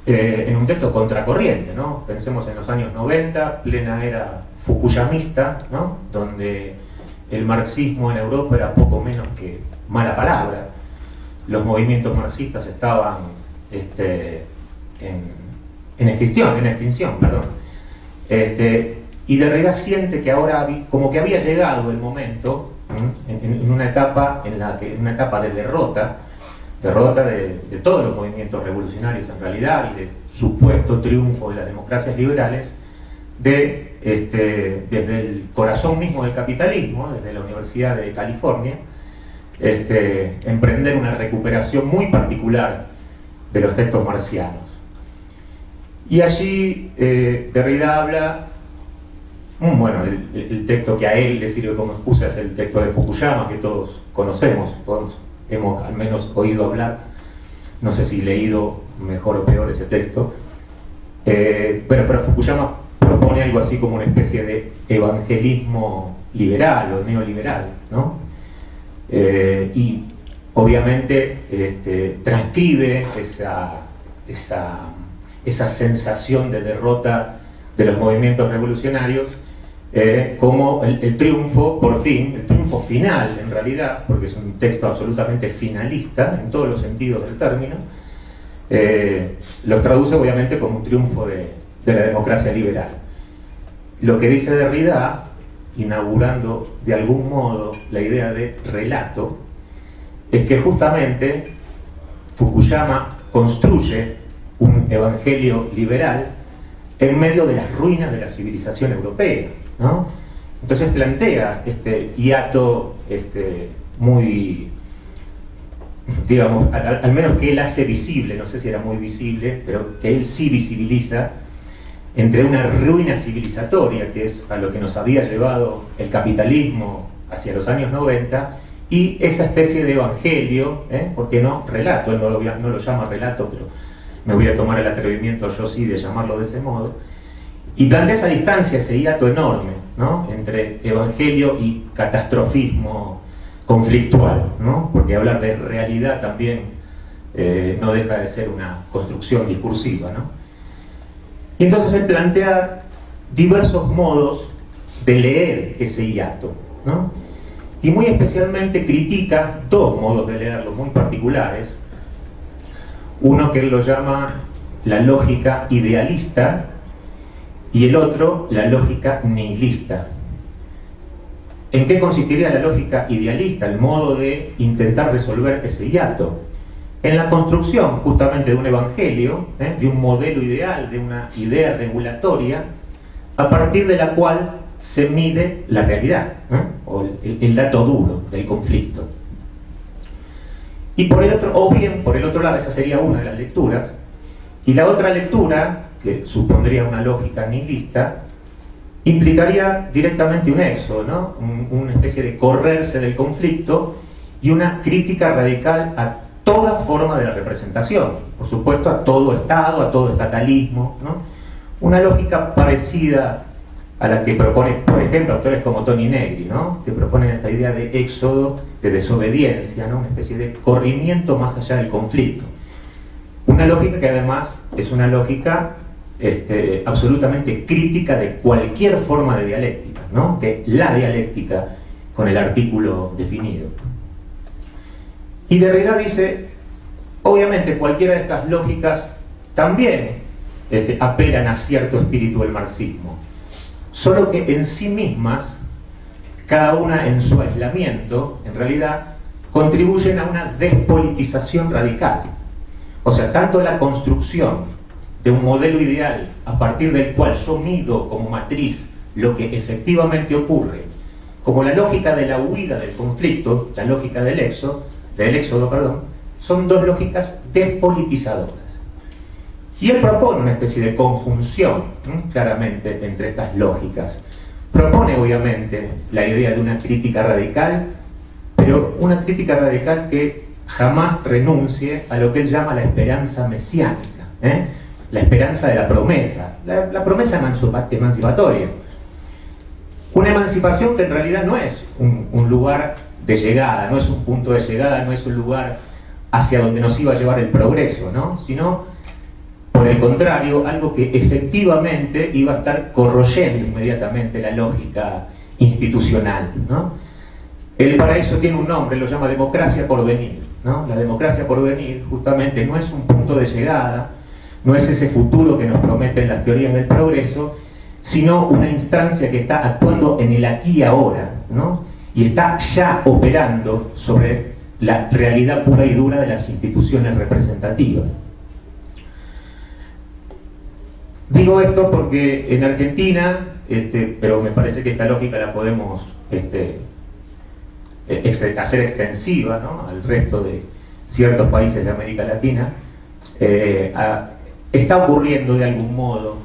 en un texto contracorriente, ¿no? Pensemos en los años 90, plena era fukuyamista, ¿no? Donde el marxismo en Europa era poco menos que mala palabra. Los movimientos marxistas estaban en extinción, perdón. Y Derrida siente que ahora como que había llegado el momento, en una etapa de derrota de todos los movimientos revolucionarios en realidad, y de supuesto triunfo de las democracias liberales, desde el corazón mismo del capitalismo, desde la Universidad de California, emprender una recuperación muy particular de los textos marxianos. Y allí Derrida habla, bueno, el texto que a él le sirve como excusa es el texto de Fukuyama, que todos conocemos, todos hemos al menos oído hablar, no sé si leído mejor o peor ese texto, pero Fukuyama propone algo así como una especie de evangelismo liberal o neoliberal, ¿no? Y obviamente transcribe esa sensación de derrota de los movimientos revolucionarios como el triunfo, por fin, el triunfo final en realidad, porque es un texto absolutamente finalista en todos los sentidos del término, los traduce obviamente como un triunfo de la democracia liberal. Lo que dice Derrida, inaugurando de algún modo la idea de relato, es que justamente Fukuyama construye un evangelio liberal en medio de las ruinas de la civilización europea, ¿no? Entonces plantea este hiato muy, digamos, al menos que él hace visible, no sé si era muy visible, pero que él sí visibiliza, entre una ruina civilizatoria, que es a lo que nos había llevado el capitalismo hacia los años 90, y esa especie de evangelio, ¿por qué no? Relato, él no lo llama relato, pero me voy a tomar el atrevimiento yo sí de llamarlo de ese modo, y plantea esa distancia, ese hiato enorme, ¿no? Entre evangelio y catastrofismo conflictual, ¿no? Porque hablar de realidad también no deja de ser una construcción discursiva, ¿no? Y entonces él plantea diversos modos de leer ese hiato, ¿no? Y muy especialmente critica dos modos de leerlo muy particulares. Uno que él lo llama la lógica idealista y el otro la lógica nihilista. ¿En qué consistiría la lógica idealista? El modo de intentar resolver ese hiato. En la construcción justamente de un evangelio, de un modelo ideal, de una idea regulatoria, a partir de la cual se mide la realidad, o el dato duro del conflicto. Y por el otro, o bien por el otro lado, esa sería una de las lecturas, y la otra lectura, que supondría una lógica nihilista, implicaría directamente un éxodo, ¿no? Una especie de correrse del conflicto y una crítica radical a toda forma de la representación, por supuesto a todo Estado, a todo estatalismo, ¿no? Una lógica parecida a la que proponen, por ejemplo, autores como Toni Negri, ¿no? Que proponen esta idea de éxodo, de desobediencia, ¿no? Una especie de corrimiento más allá del conflicto. Una lógica que además es una lógica absolutamente crítica de cualquier forma de dialéctica, ¿no? De la dialéctica con el artículo definido. Y Derrida dice, obviamente cualquiera de estas lógicas también apelan a cierto espíritu del marxismo, solo que en sí mismas, cada una en su aislamiento, en realidad, contribuyen a una despolitización radical. O sea, tanto la construcción de un modelo ideal a partir del cual yo mido como matriz lo que efectivamente ocurre, como la lógica de la huida del conflicto, la lógica del éxodo, son dos lógicas despolitizadoras. Y él propone una especie de conjunción, claramente, entre estas lógicas. Propone, obviamente, la idea de una crítica radical, pero una crítica radical que jamás renuncie a lo que él llama la esperanza mesiánica, la esperanza de la promesa, la promesa emancipatoria. Una emancipación que en realidad no es un lugar de llegada, no es un punto de llegada, no es un lugar hacia donde nos iba a llevar el progreso, ¿no? Sino, por el contrario, algo que efectivamente iba a estar corroyendo inmediatamente la lógica institucional, ¿no? El paraíso tiene un nombre, lo llama democracia por venir, ¿no? La democracia por venir justamente no es un punto de llegada, no es ese futuro que nos prometen las teorías del progreso, sino una instancia que está actuando en el aquí y ahora, ¿no? Y está ya operando sobre la realidad pura y dura de las instituciones representativas. Digo esto porque en Argentina, pero me parece que esta lógica la podemos hacer extensiva, ¿no? Al resto de ciertos países de América Latina, está ocurriendo de algún modo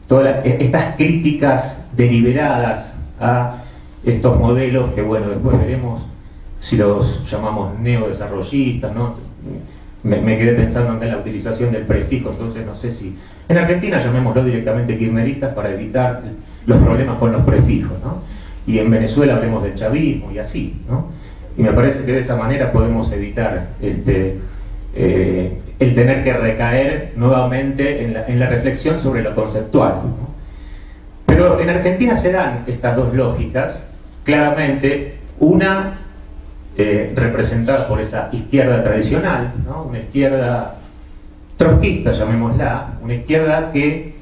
todas estas críticas deliberadas a estos modelos que, bueno, después veremos si los llamamos neodesarrollistas, ¿no? Me quedé pensando en la utilización del prefijo, entonces no sé si... En Argentina llamémoslo directamente kirchneristas para evitar los problemas con los prefijos, ¿no? Y en Venezuela hablemos del chavismo y así, ¿no? Y me parece que de esa manera podemos evitar el tener que recaer nuevamente en la reflexión sobre lo conceptual, ¿no? Pero en Argentina se dan estas dos lógicas, claramente, una representada por esa izquierda tradicional, ¿no? Una izquierda trotskista, llamémosla, una izquierda que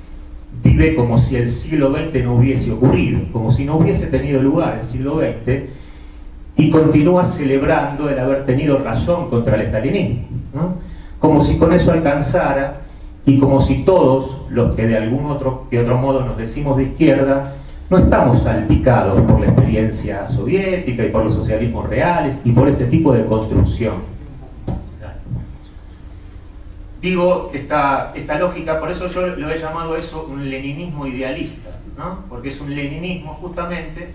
vive como si el siglo XX no hubiese ocurrido, como si no hubiese tenido lugar el siglo XX, y continúa celebrando el haber tenido razón contra el estalinismo, ¿no? Como si con eso alcanzara, y como si todos los que de algún otro modo nos decimos de izquierda, no estamos salpicados por la experiencia soviética y por los socialismos reales y por ese tipo de construcción. Digo, esta lógica, por eso yo lo he llamado eso un leninismo idealista, ¿no? Porque es un leninismo justamente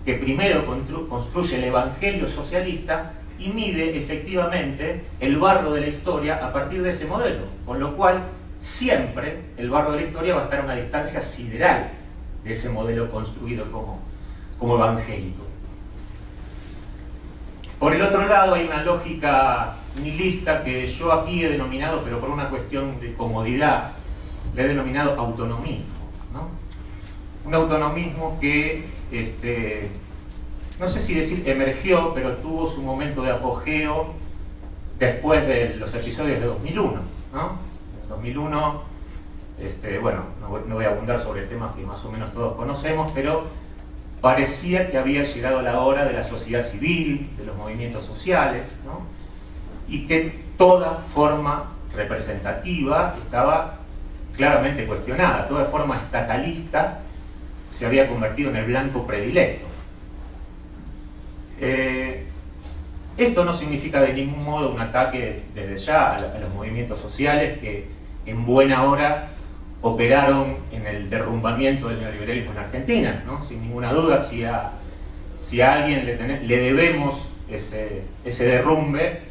que primero construye el evangelio socialista y mide efectivamente el barro de la historia a partir de ese modelo, con lo cual siempre el barro de la historia va a estar a una distancia sideral de ese modelo construido como evangélico. Por el otro lado hay una lógica nihilista que yo aquí he denominado, pero por una cuestión de comodidad, le he denominado autonomismo, ¿no? Un autonomismo que, no sé si decir emergió, pero tuvo su momento de apogeo después de los episodios de 2001, ¿no? En 2001, bueno, no voy a abundar sobre temas que más o menos todos conocemos, pero parecía que había llegado la hora de la sociedad civil, de los movimientos sociales, ¿no? Y que toda forma representativa estaba claramente cuestionada, toda forma estatalista se había convertido en el blanco predilecto. Esto no significa de ningún modo un ataque desde ya a los movimientos sociales que en buena hora operaron en el derrumbamiento del neoliberalismo en Argentina, ¿no? Sin ninguna duda, si a alguien le debemos ese derrumbe,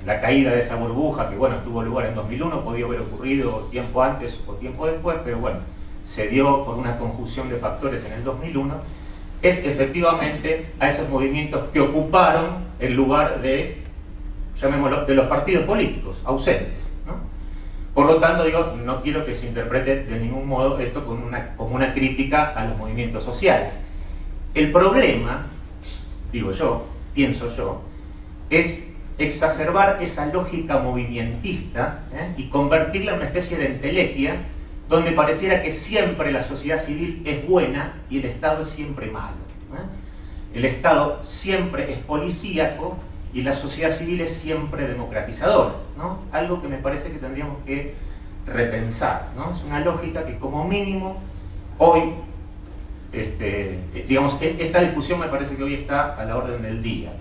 la caída de esa burbuja, que bueno, tuvo lugar en 2001, podía haber ocurrido tiempo antes o tiempo después, pero bueno, se dio por una conjunción de factores en el 2001, es efectivamente a esos movimientos que ocuparon el lugar de, llamémoslo, de los partidos políticos, ausentes, ¿no? Por lo tanto, digo, no quiero que se interprete de ningún modo esto como una crítica a los movimientos sociales. El problema, digo yo, pienso yo, es exacerbar esa lógica movimentista y convertirla en una especie de entelequia donde pareciera que siempre la sociedad civil es buena y el Estado es siempre malo. El Estado siempre es policíaco y la sociedad civil es siempre democratizadora, ¿no? Algo que me parece que tendríamos que repensar, ¿no? Es una lógica que como mínimo hoy, digamos, esta discusión me parece que hoy está a la orden del día.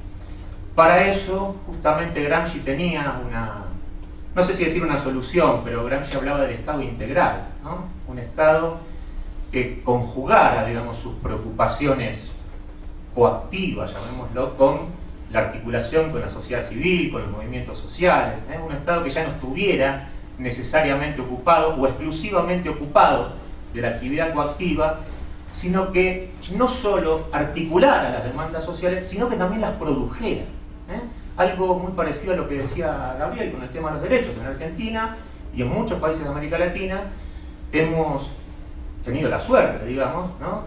Para eso, justamente Gramsci tenía no sé si decir una solución, pero Gramsci hablaba del Estado integral, ¿no? Un Estado que conjugara, digamos, sus preocupaciones coactivas, llamémoslo, con la articulación con la sociedad civil, con los movimientos sociales, un Estado que ya no estuviera necesariamente ocupado o exclusivamente ocupado de la actividad coactiva, sino que no solo articulara las demandas sociales, sino que también las produjera. Algo muy parecido a lo que decía Gabriel con el tema de los derechos. En Argentina y en muchos países de América Latina hemos tenido la suerte, digamos, ¿no?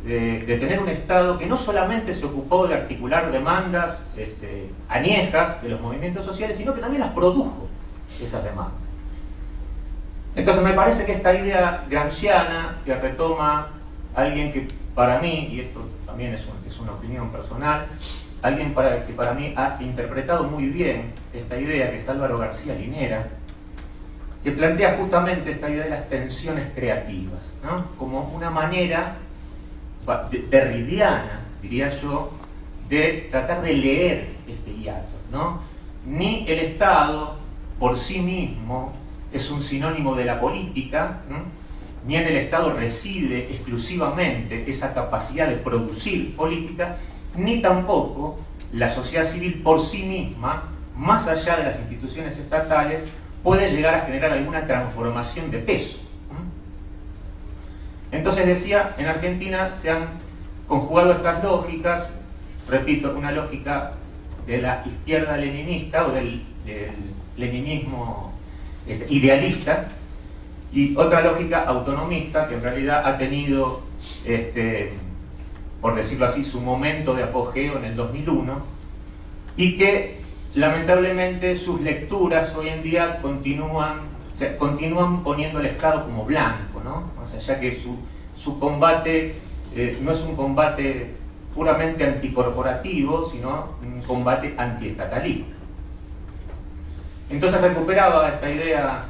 de tener un Estado que no solamente se ocupó de articular demandas añejas de los movimientos sociales, sino que también las produjo, esas demandas. Entonces me parece que esta idea gramsciana que retoma alguien que para mí, y esto también es una opinión personal, alguien que para mí ha interpretado muy bien esta idea, que es Álvaro García Linera, que plantea justamente esta idea de las tensiones creativas, ¿no? Como una manera derridiana, diría yo, de tratar de leer este hiato, ¿no? Ni el Estado por sí mismo es un sinónimo de la política, ¿no? Ni en el Estado reside exclusivamente esa capacidad de producir política, ni tampoco la sociedad civil por sí misma, más allá de las instituciones estatales, puede llegar a generar alguna transformación de peso. Entonces decía, en Argentina se han conjugado estas lógicas, repito, una lógica de la izquierda leninista o del leninismo idealista, y otra lógica autonomista que en realidad ha tenido, por decirlo así, su momento de apogeo en el 2001, y que lamentablemente sus lecturas hoy en día continúan poniendo al Estado como blanco, ¿no? O sea, ya que su combate no es un combate puramente anticorporativo, sino un combate antiestatalista. Entonces recuperaba esta idea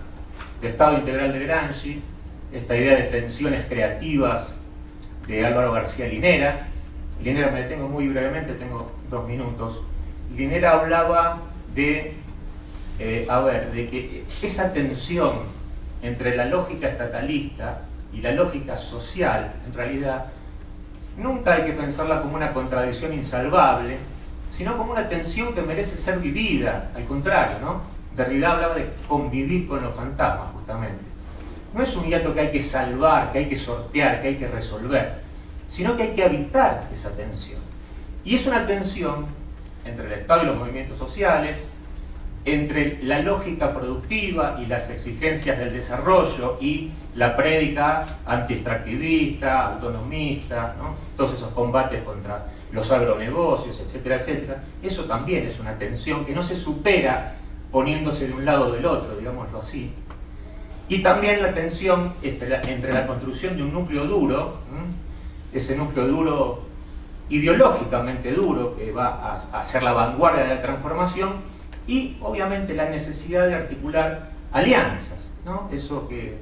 de Estado integral de Gramsci, esta idea de tensiones creativas de Álvaro García Linera. Linera, me detengo muy brevemente, tengo 2 minutos. Linera hablaba de que esa tensión entre la lógica estatalista y la lógica social, en realidad, nunca hay que pensarla como una contradicción insalvable, sino como una tensión que merece ser vivida, al contrario, ¿no? Derrida hablaba de convivir con los fantasmas, justamente. No es un hiato que hay que salvar, que hay que sortear, que hay que resolver, sino que hay que habitar esa tensión. Y es una tensión entre el Estado y los movimientos sociales, entre la lógica productiva y las exigencias del desarrollo y la prédica anti-extractivista, autonomista, ¿no? Todos esos combates contra los agronegocios, etcétera, etcétera. Eso también es una tensión que no se supera poniéndose de un lado o del otro, digámoslo así. Y también la tensión entre la construcción de un núcleo duro, ese núcleo duro ideológicamente duro que va a ser la vanguardia de la transformación, y obviamente la necesidad de articular alianzas, ¿no? Eso que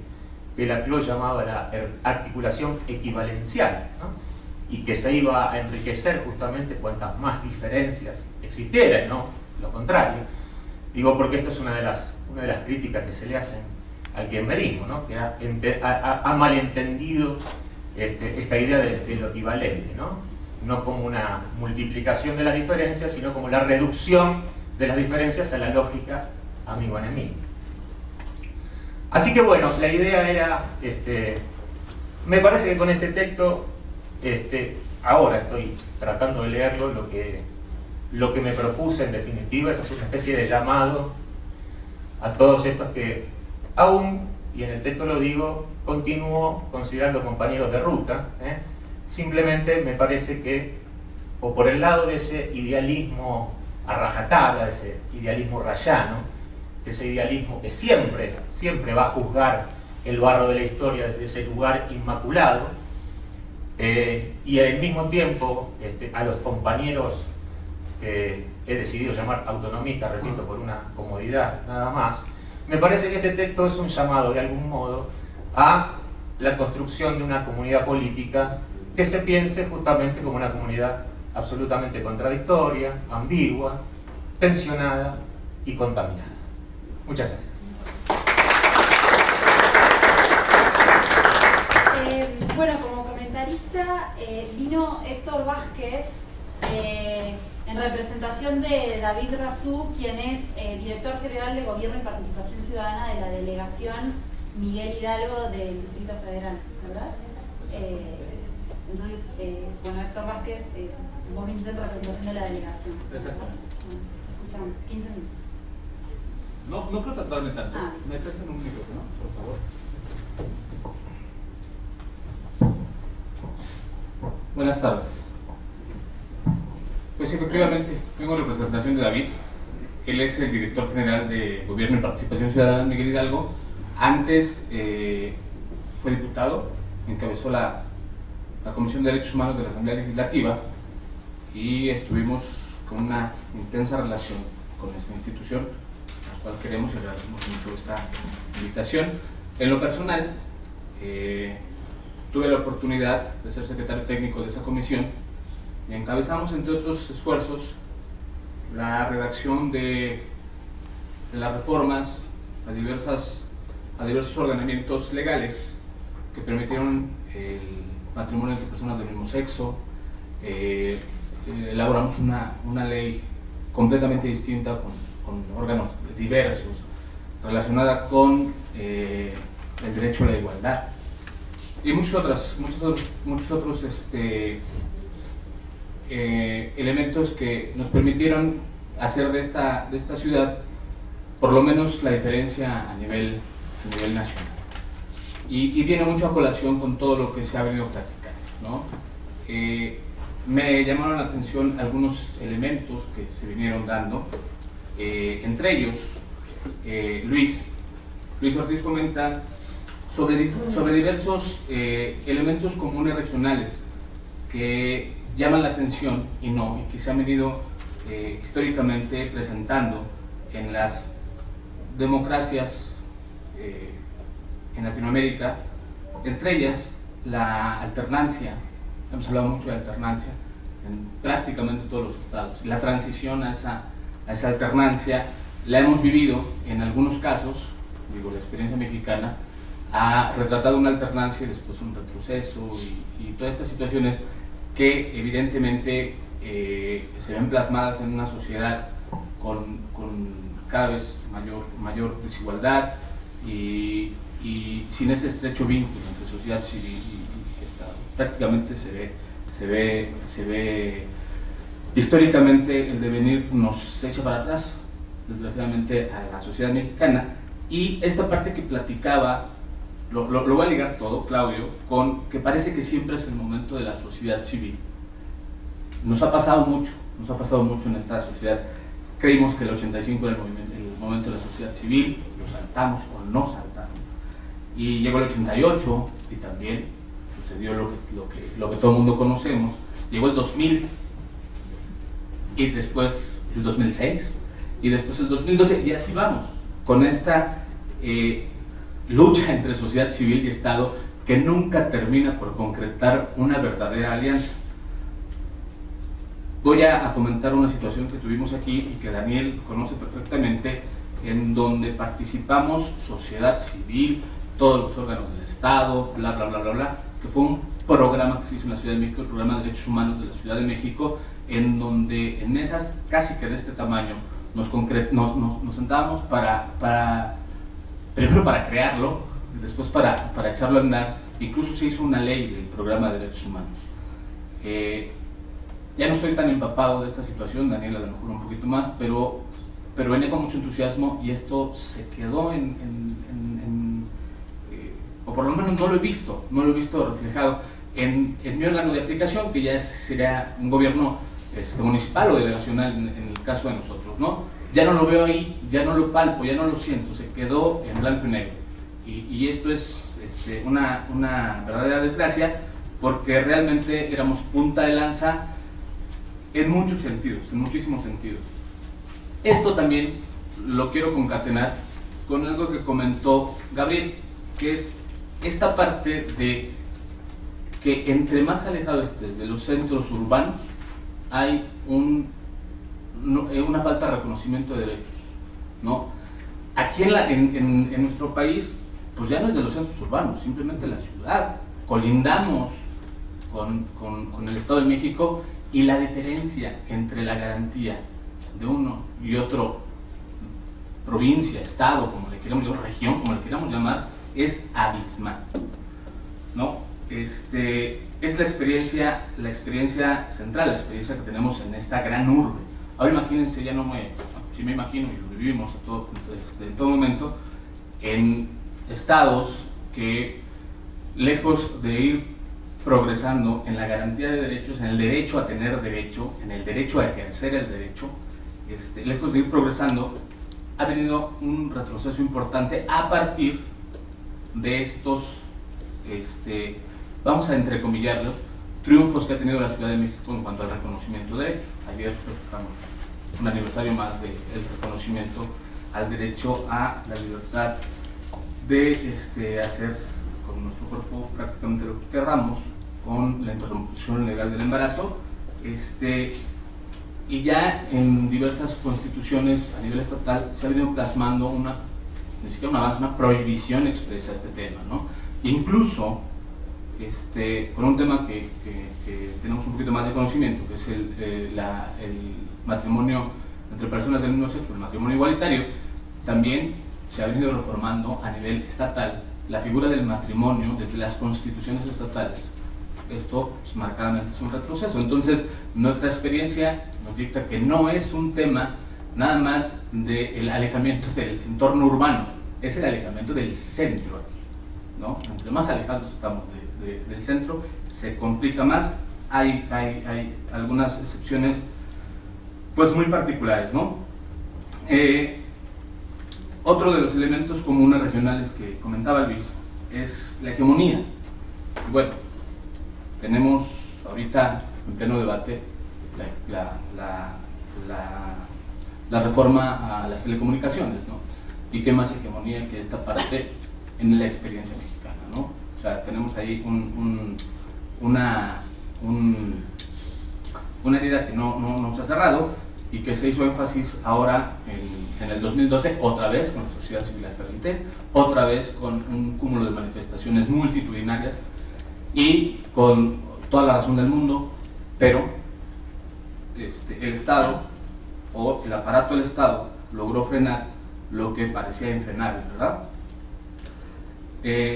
Laclau llamaba la articulación equivalencial, ¿no? Y que se iba a enriquecer justamente cuantas más diferencias existieran, ¿no? Lo contrario. Digo porque esto es una de las críticas que se le hacen al kirchnerismo, ¿no? Que ha malentendido esta idea de lo equivalente, ¿no? No como una multiplicación de las diferencias, sino como la reducción de las diferencias a la lógica amigo-enemigo. Así que bueno, la idea era, me parece que con este texto, ahora estoy tratando de leerlo, lo que me propuse en definitiva es una especie de llamado a todos estos que aún, y en el texto lo digo, continúo considerando compañeros de ruta. Simplemente me parece que, o por el lado de ese idealismo a rajatabla, de ese idealismo rayano, de ese idealismo que siempre va a juzgar el barro de la historia desde ese lugar inmaculado, y al mismo tiempo a los compañeros que he decidido llamar autonomistas, repito, por una comodidad nada más, me parece que este texto es un llamado de algún modo a la construcción de una comunidad política que se piense justamente como una comunidad absolutamente contradictoria, ambigua, tensionada y contaminada. Muchas gracias. Bueno, como comentarista vino Héctor Vázquez en representación de David Razú, quien es director general de Gobierno y Participación Ciudadana de la Delegación Miguel Hidalgo del Distrito Federal, ¿verdad? Entonces, bueno, Héctor Vázquez, vos viniste en representación de la delegación. Exactamente. Bueno, escuchamos, 15 minutos. No creo tratarme tanto. Ah. ¿Me prestan un micrófono, por favor? Buenas tardes. Pues efectivamente, vengo en representación de David. Él es el director general de Gobierno y Participación Ciudadana, Miguel Hidalgo. Antes fue diputado, encabezó la Comisión de Derechos Humanos de la Asamblea Legislativa y estuvimos con una intensa relación con esta institución, a la cual queremos y agradecemos mucho esta invitación. En lo personal, tuve la oportunidad de ser secretario técnico de esa comisión y encabezamos, entre otros esfuerzos, la redacción de las reformas a diversos ordenamientos legales que permitieron el matrimonio entre personas del mismo sexo. Elaboramos una ley completamente distinta con órganos diversos relacionada con el derecho a la igualdad y muchos otros elementos que nos permitieron hacer de esta ciudad por lo menos la diferencia a nivel nacional. Y viene mucho a colación con todo lo que se ha venido platicando, ¿no? Me llamaron la atención algunos elementos que se vinieron dando, entre ellos Luis Ortiz comenta sobre diversos elementos comunes regionales que llaman la atención y que se han venido históricamente presentando en las democracias en Latinoamérica, entre ellas la alternancia. Hemos hablado mucho de alternancia en prácticamente todos los estados. La transición a esa alternancia la hemos vivido en algunos casos, la experiencia mexicana ha retratado una alternancia y después un retroceso y todas estas situaciones que evidentemente se ven plasmadas en una sociedad con cada vez mayor desigualdad y sin ese estrecho vínculo entre sociedad civil y Estado. Prácticamente se ve históricamente el devenir nos echa para atrás, desgraciadamente, a la sociedad mexicana. Y esta parte que platicaba, lo voy a ligar todo, Claudio, con que parece que siempre es el momento de la sociedad civil. Nos ha pasado mucho en esta sociedad. Creímos que el 85 era el momento de la sociedad civil, lo saltamos o no saltamos. Y llegó el 88 y también sucedió lo que todo el mundo conocemos. Llegó el 2000 y después el 2006 y después el 2012 y así vamos con esta lucha entre sociedad civil y Estado que nunca termina por concretar una verdadera alianza. Voy a comentar una situación que tuvimos aquí y que Daniel conoce perfectamente, en donde participamos sociedad civil, todos los órganos del Estado, bla, bla, bla, bla, bla, que fue un programa que se hizo en la Ciudad de México, el Programa de Derechos Humanos de la Ciudad de México, en donde en mesas casi que de este tamaño nos sentábamos primero para crearlo, después para echarlo a andar. Incluso se hizo una ley del programa de derechos humanos. Ya no estoy tan empapado de esta situación, Daniel a lo mejor un poquito más, pero venía con mucho entusiasmo y esto se quedó o por lo menos no lo he visto reflejado en mi órgano de aplicación, que ya sería un gobierno municipal o delegacional en el caso de nosotros, ¿no? Ya no lo veo ahí, ya no lo palpo, ya no lo siento, se quedó en blanco y negro. Y esto es una verdadera desgracia, porque realmente éramos punta de lanza en muchos sentidos, en muchísimos sentidos. Esto también lo quiero concatenar con algo que comentó Gabriel, que es esta parte de que entre más alejado estés de los centros urbanos, hay una falta de reconocimiento de derechos, ¿no? Aquí en nuestro país, pues ya no es de los centros urbanos, simplemente la ciudad. Colindamos con el Estado de México, y la diferencia entre la garantía de uno y otro, provincia, estado, como le queramos llamar, región, como le queramos llamar, es abismal, ¿no? Es la experiencia central, la experiencia que tenemos en esta gran urbe. Ahora imagínense, si me imagino, y lo vivimos en todo momento, en estados que, lejos de ir progresando en la garantía de derechos, en el derecho a tener derecho, en el derecho a ejercer el derecho, lejos de ir progresando, ha venido un retroceso importante a partir de estos, vamos a entrecomillarlos, triunfos que ha tenido la Ciudad de México en cuanto al reconocimiento de derechos. Ayer festejamos un aniversario más del reconocimiento al derecho a la libertad de hacer con nuestro cuerpo prácticamente lo que querramos, con la interrupción legal del embarazo, y ya en diversas constituciones a nivel estatal se ha venido plasmando ni siquiera un avance, una prohibición expresa a este tema, ¿no? Incluso con un tema que tenemos un poquito más de conocimiento, que es el matrimonio entre personas del mismo sexo, el matrimonio igualitario, también se ha venido reformando a nivel estatal la figura del matrimonio desde las constituciones estatales. Esto pues, marcadamente es un retroceso. Entonces, nuestra experiencia nos dicta que no es un tema nada más del alejamiento del entorno urbano, es el alejamiento del centro aquí, ¿no? Entre más alejados estamos del centro, se complica más. Hay algunas excepciones pues muy particulares, ¿no? Otro de los elementos comunes regionales que comentaba Luis es la hegemonía. Y bueno, tenemos ahorita en pleno debate la reforma a las telecomunicaciones, ¿no? Y qué más hegemonía que esta parte en la experiencia mexicana, ¿no? O sea, tenemos ahí una herida que no se ha cerrado y que se hizo énfasis ahora en el 2012, otra vez con la sociedad civil al frente, otra vez con un cúmulo de manifestaciones multitudinarias y con toda la razón del mundo, pero el Estado o el aparato del Estado logró frenar lo que parecía infrenable, ¿verdad?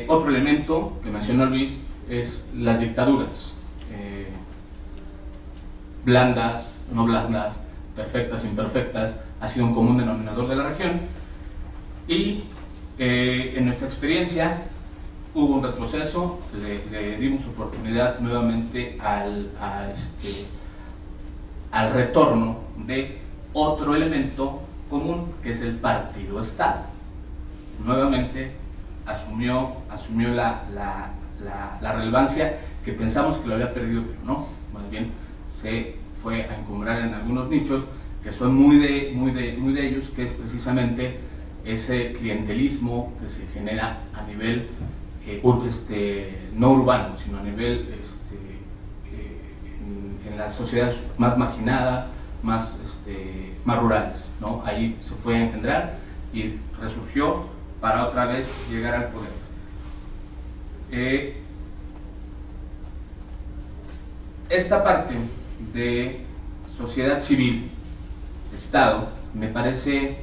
Otro elemento que mencionó Luis es las dictaduras, blandas, no blandas, perfectas, imperfectas, ha sido un común denominador de la región y en nuestra experiencia hubo un retroceso, le dimos oportunidad nuevamente al retorno de otro elemento común que es el partido Estado. Nuevamente asumió la relevancia que pensamos que lo había perdido, pero no, más bien se fue a encumbrar en algunos nichos que son muy de ellos, que es precisamente ese clientelismo que se genera a nivel no urbano, sino a nivel en las sociedades más marginadas, más rurales, ¿no? Ahí se fue a engendrar y resurgió para otra vez llegar al poder. Esta parte de sociedad civil, Estado, me parece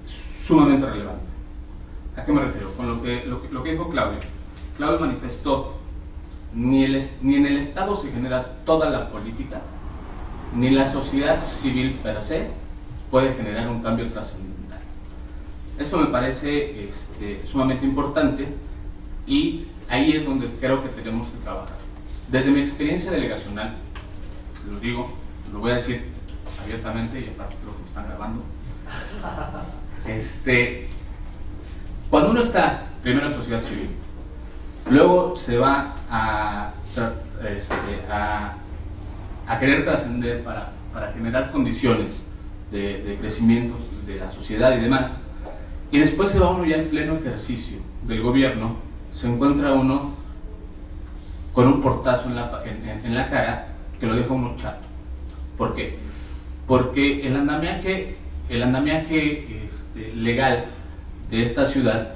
sumamente relevante. ¿A qué me refiero? Con lo que dijo Claudio. Claudio manifestó, ni en el Estado se genera toda la política, ni la sociedad civil per se puede generar un cambio trascendental. Esto me parece sumamente importante y ahí es donde creo que tenemos que trabajar. Desde mi experiencia delegacional, se los digo, lo voy a decir abiertamente y aparte creo que me están grabando. Cuando uno está primero en sociedad civil, luego se va a querer trascender para generar condiciones de crecimiento de la sociedad y demás, y después se va uno ya en pleno ejercicio del gobierno, se encuentra uno con un portazo en la cara que lo deja uno chato. ¿Por qué? Porque el andamiaje legal de esta ciudad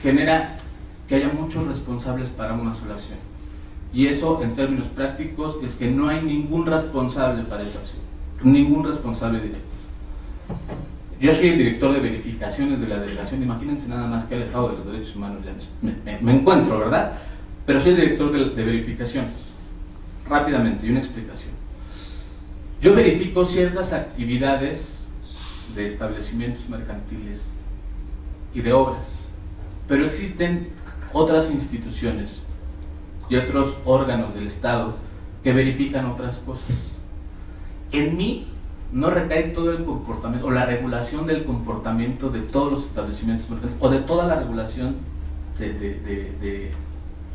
genera que haya muchos responsables para una sola acción. Y eso, en términos prácticos, es que no hay ningún responsable para esa acción, ningún responsable directo. Yo soy el director de verificaciones de la delegación, imagínense nada más que alejado de los derechos humanos ya me encuentro, ¿verdad? Pero soy el director de verificaciones. Rápidamente, y una explicación. Yo verifico ciertas actividades de establecimientos mercantiles y de obras, pero existen otras instituciones y otros órganos del Estado que verifican otras cosas. En mí no recae todo el comportamiento o la regulación del comportamiento de todos los establecimientos mercantiles o de toda la regulación de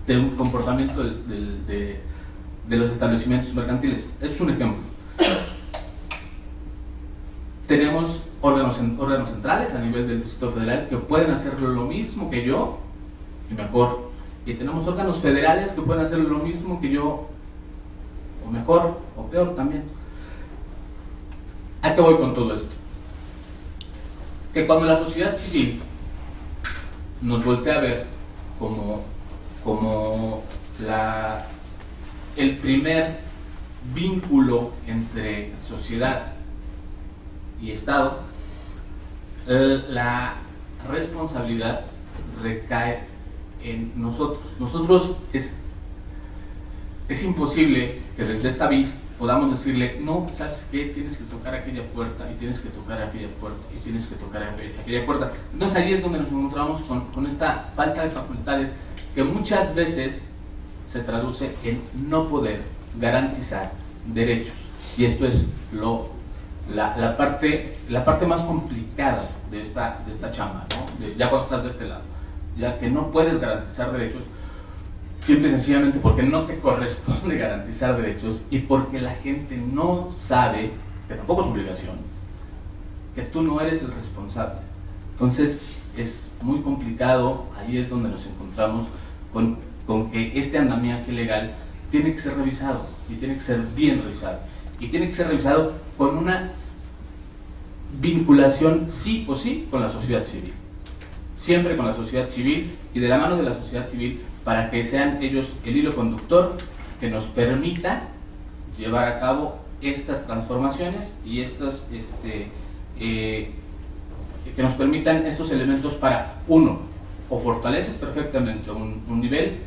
un comportamiento de los establecimientos mercantiles. Este es un ejemplo. Tenemos órganos centrales a nivel del Distrito Federal que pueden hacerlo lo mismo que yo y mejor. Y tenemos órganos federales que pueden hacer lo mismo que yo, o mejor, o peor también. ¿A qué voy con todo esto? Que cuando la sociedad civil nos voltea a ver como el primer vínculo entre sociedad y Estado, la responsabilidad recae en nosotros. Nosotros es imposible que desde esta vis podamos decirle, no, ¿sabes qué? Tienes que tocar aquella puerta, y tienes que tocar aquella puerta, y tienes que tocar aquella puerta. Entonces ahí es donde nos encontramos con esta falta de facultades que muchas veces se traduce en no poder garantizar derechos. Y esto es la parte más complicada de esta chamba, ¿no? Ya cuando estás de este lado, ya que no puedes garantizar derechos, simple y sencillamente porque no te corresponde garantizar derechos y porque la gente no sabe, que tampoco es obligación, que tú no eres el responsable. Entonces es muy complicado, ahí es donde nos encontramos con que este andamiaje legal tiene que ser revisado, y tiene que ser bien revisado, y tiene que ser revisado con una vinculación sí o sí con la sociedad civil, siempre con la sociedad civil y de la mano de la sociedad civil, para que sean ellos el hilo conductor que nos permita llevar a cabo estas transformaciones y que nos permitan estos elementos para, uno, o fortaleces perfectamente un nivel,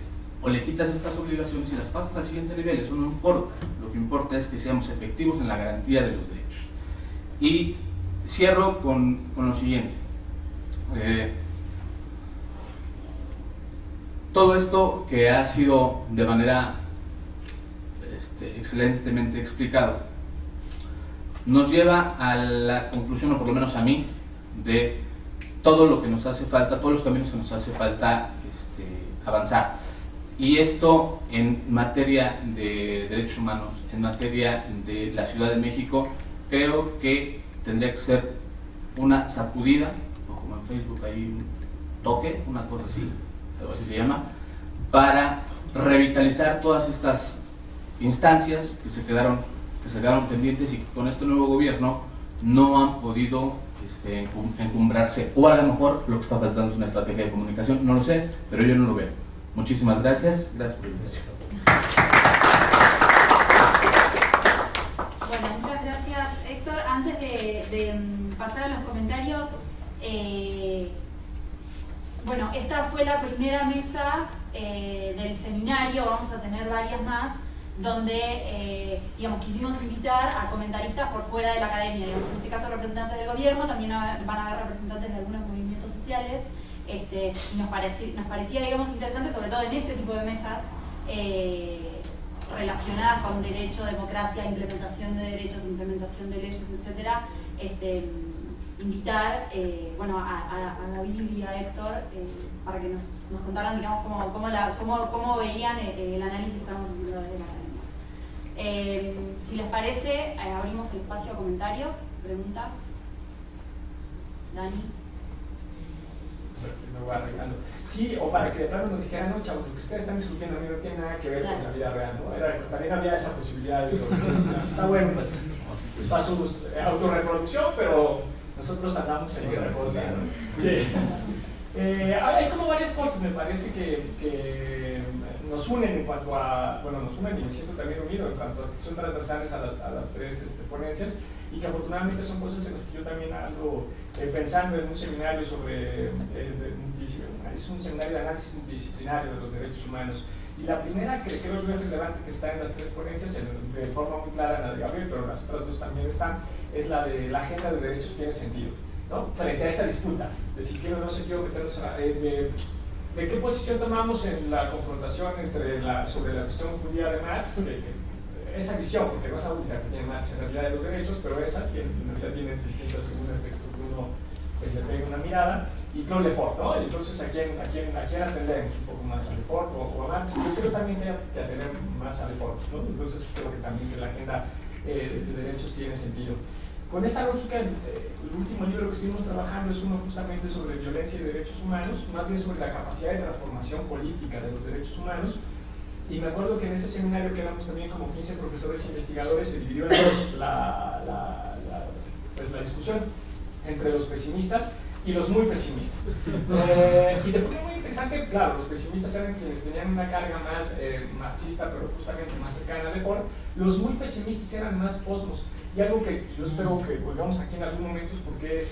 o le quitas estas obligaciones y las pasas al siguiente nivel. Eso no importa, lo que importa es que seamos efectivos en la garantía de los derechos. Y cierro con lo siguiente. Todo esto que ha sido de manera excelentemente explicado nos lleva a la conclusión, o por lo menos a mí, de todo lo que nos hace falta, todos los caminos que nos hace falta avanzar. Y esto en materia de derechos humanos, en materia de la Ciudad de México, creo que tendría que ser una sacudida, o como en Facebook hay un toque, una cosa así, algo así se llama, para revitalizar todas estas instancias que se quedaron pendientes y que con este nuevo gobierno no han podido encumbrarse, o a lo mejor lo que está faltando es una estrategia de comunicación, no lo sé, pero yo no lo veo. Muchísimas gracias por la invitación. Bueno, muchas gracias, Héctor. antes de pasar a los comentarios, bueno, esta fue la primera mesa del seminario, vamos a tener varias más, donde digamos, quisimos invitar a comentaristas por fuera de la academia, digamos, en este caso representantes del gobierno, también van a haber representantes de algunos movimientos sociales, y nos parecía digamos, interesante, sobre todo en este tipo de mesas, relacionadas con derecho, democracia, implementación de derechos, implementación de leyes, etc., invitar bueno, a David y a Héctor para que nos contaran digamos, cómo veían el análisis que estamos haciendo desde la academia. Si les parece, abrimos el espacio a comentarios, preguntas. Dani. Me voy arreglando. Sí, o para que de plano nos dijeran, no, chavos, lo que ustedes están discutiendo a mí no tiene nada que ver con la vida real, ¿no? También había esa posibilidad de está bueno, para su autorreproducción, pero nosotros andamos en otra cosa, ¿no? Sí. Hay como varias cosas, me parece, que nos unen en cuanto a, bueno, nos unen y me siento también unido en cuanto a que son transversales a las tres ponencias, y que afortunadamente son cosas en las que yo también ando pensando en un seminario sobre, es un seminario de análisis multidisciplinario de los derechos humanos. Y la primera que creo yo es relevante, que está en las tres ponencias, de forma muy clara en la de Gabriel, pero las otras dos también están, es la de la agenda de derechos tiene sentido, ¿no? Frente a esta disputa de si quiero o no se quiero meternos de qué posición tomamos en la confrontación sobre la cuestión judía, además, esa visión, porque no es la única que tiene Marx en realidad de los derechos, pero esa en realidad tiene distintas según el texto que uno le pega una mirada, y Claude Lefort, ¿no? Entonces, ¿a quién atendemos? ¿Un poco más a Lefort o a Marx? Yo creo también que atender más a Lefort, ¿no? Entonces, creo que también que la agenda de derechos tiene sentido. Con esa lógica, el último libro que estuvimos trabajando es uno justamente sobre violencia y derechos humanos, más bien sobre la capacidad de transformación política de los derechos humanos. Y me acuerdo que en ese seminario, que éramos también como 15 profesores investigadores, se dividió en dos la discusión entre los pesimistas y los muy pesimistas. Y de forma muy interesante, claro, los pesimistas eran quienes tenían una carga más marxista, pero justamente más cercana a Lefort. Los muy pesimistas eran más posmos. Y algo que yo espero que volvamos aquí en algún momento es porque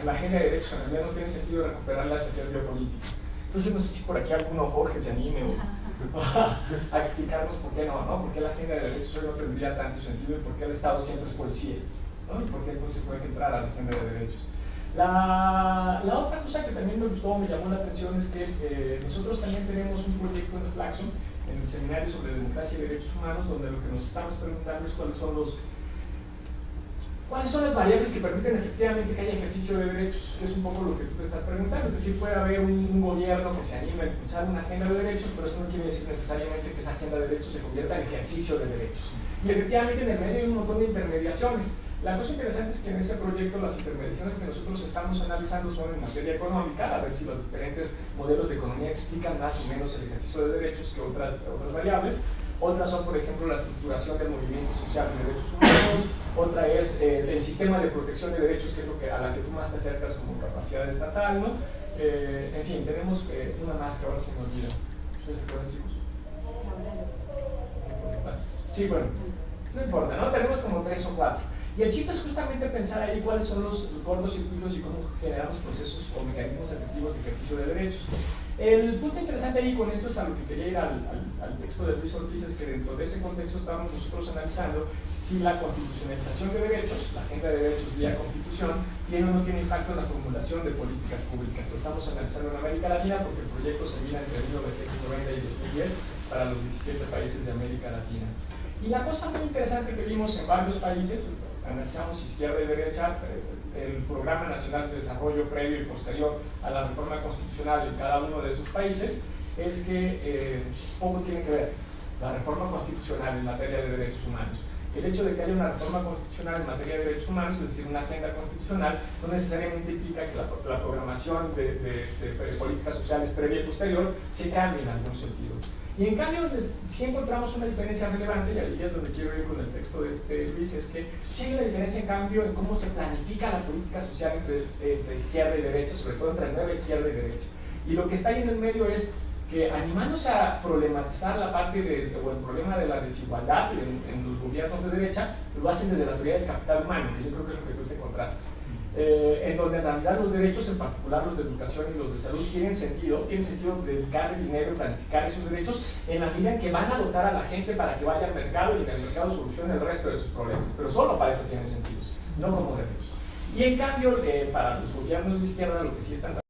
la agenda de derechos en realidad no tiene sentido recuperarla hacia hacer biopolítica. Entonces no sé si por aquí alguno, Jorge, se anime a explicarnos por qué no, por qué la agenda de derechos hoy no tendría tanto sentido y por qué el Estado siempre es policía, ¿no? Y por qué entonces no hay que entrar a la agenda de derechos. La otra cosa que también me gustó, me llamó la atención, es que nosotros también tenemos un proyecto en Flaxon, en el seminario sobre democracia y derechos humanos, donde lo que nos estamos preguntando es cuáles son las variables que permiten efectivamente que haya ejercicio de derechos, que es un poco lo que tú te estás preguntando. Es decir, puede haber un gobierno que se anime a impulsar una agenda de derechos, pero eso no quiere decir necesariamente que esa agenda de derechos se convierta en ejercicio de derechos. Y efectivamente en el medio hay un montón de intermediaciones. La cosa interesante es que en ese proyecto las intermediaciones que nosotros estamos analizando son en materia económica, a ver si los diferentes modelos de economía explican más o menos el ejercicio de derechos que otras variables. Otras son, por ejemplo, la estructuración del movimiento social de derechos humanos. Otra es el sistema de protección de derechos, que es a la que tú más te acercas como capacidad estatal, ¿no? En fin, tenemos una más que ahora se me olvida. ¿Ustedes se acuerdan, chicos? Sí, bueno, no importa, ¿no? Tenemos como 3 o 4. Y el chiste es justamente pensar ahí cuáles son los cortocircuitos y cómo generamos procesos o mecanismos efectivos de ejercicio de derechos. El punto interesante ahí con esto es a lo que quería ir al texto de Luis Ortiz, es que dentro de ese contexto estábamos nosotros analizando si la constitucionalización de derechos, la agenda de derechos vía constitución, tiene o no tiene impacto en la formulación de políticas públicas. Lo estamos analizando en América Latina porque el proyecto se mira entre 1990 y 2010 para los 17 países de América Latina. Y la cosa muy interesante que vimos en varios países, analizamos izquierda y derecha, el Programa Nacional de Desarrollo previo y posterior a la reforma constitucional en cada uno de esos países, es que poco tiene que ver la reforma constitucional en materia de derechos humanos. El hecho de que haya una reforma constitucional en materia de derechos humanos, es decir, una agenda constitucional, no necesariamente implica que la programación de políticas sociales previa y posterior se cambie en algún sentido. Y en cambio, sí encontramos una diferencia relevante, y ahí es donde quiero ir con el texto de Luis, es que sí hay una diferencia en cambio en cómo se planifica la política social entre izquierda y derecha, sobre todo entre nueva izquierda y derecha. Y lo que está ahí en el medio es que animándose a problematizar la parte o el problema de la desigualdad en los gobiernos de derecha, lo hacen desde la teoría del capital humano, que yo creo que es lo que tú te encontraste. En donde en realidad los derechos, en particular los de educación y los de salud, tienen sentido dedicar dinero y planificar esos derechos en la medida en que van a dotar a la gente para que vaya al mercado y en el mercado solucione el resto de sus problemas, pero solo para eso tiene sentido, no como derechos. Y en cambio, para los gobiernos de izquierda lo que sí están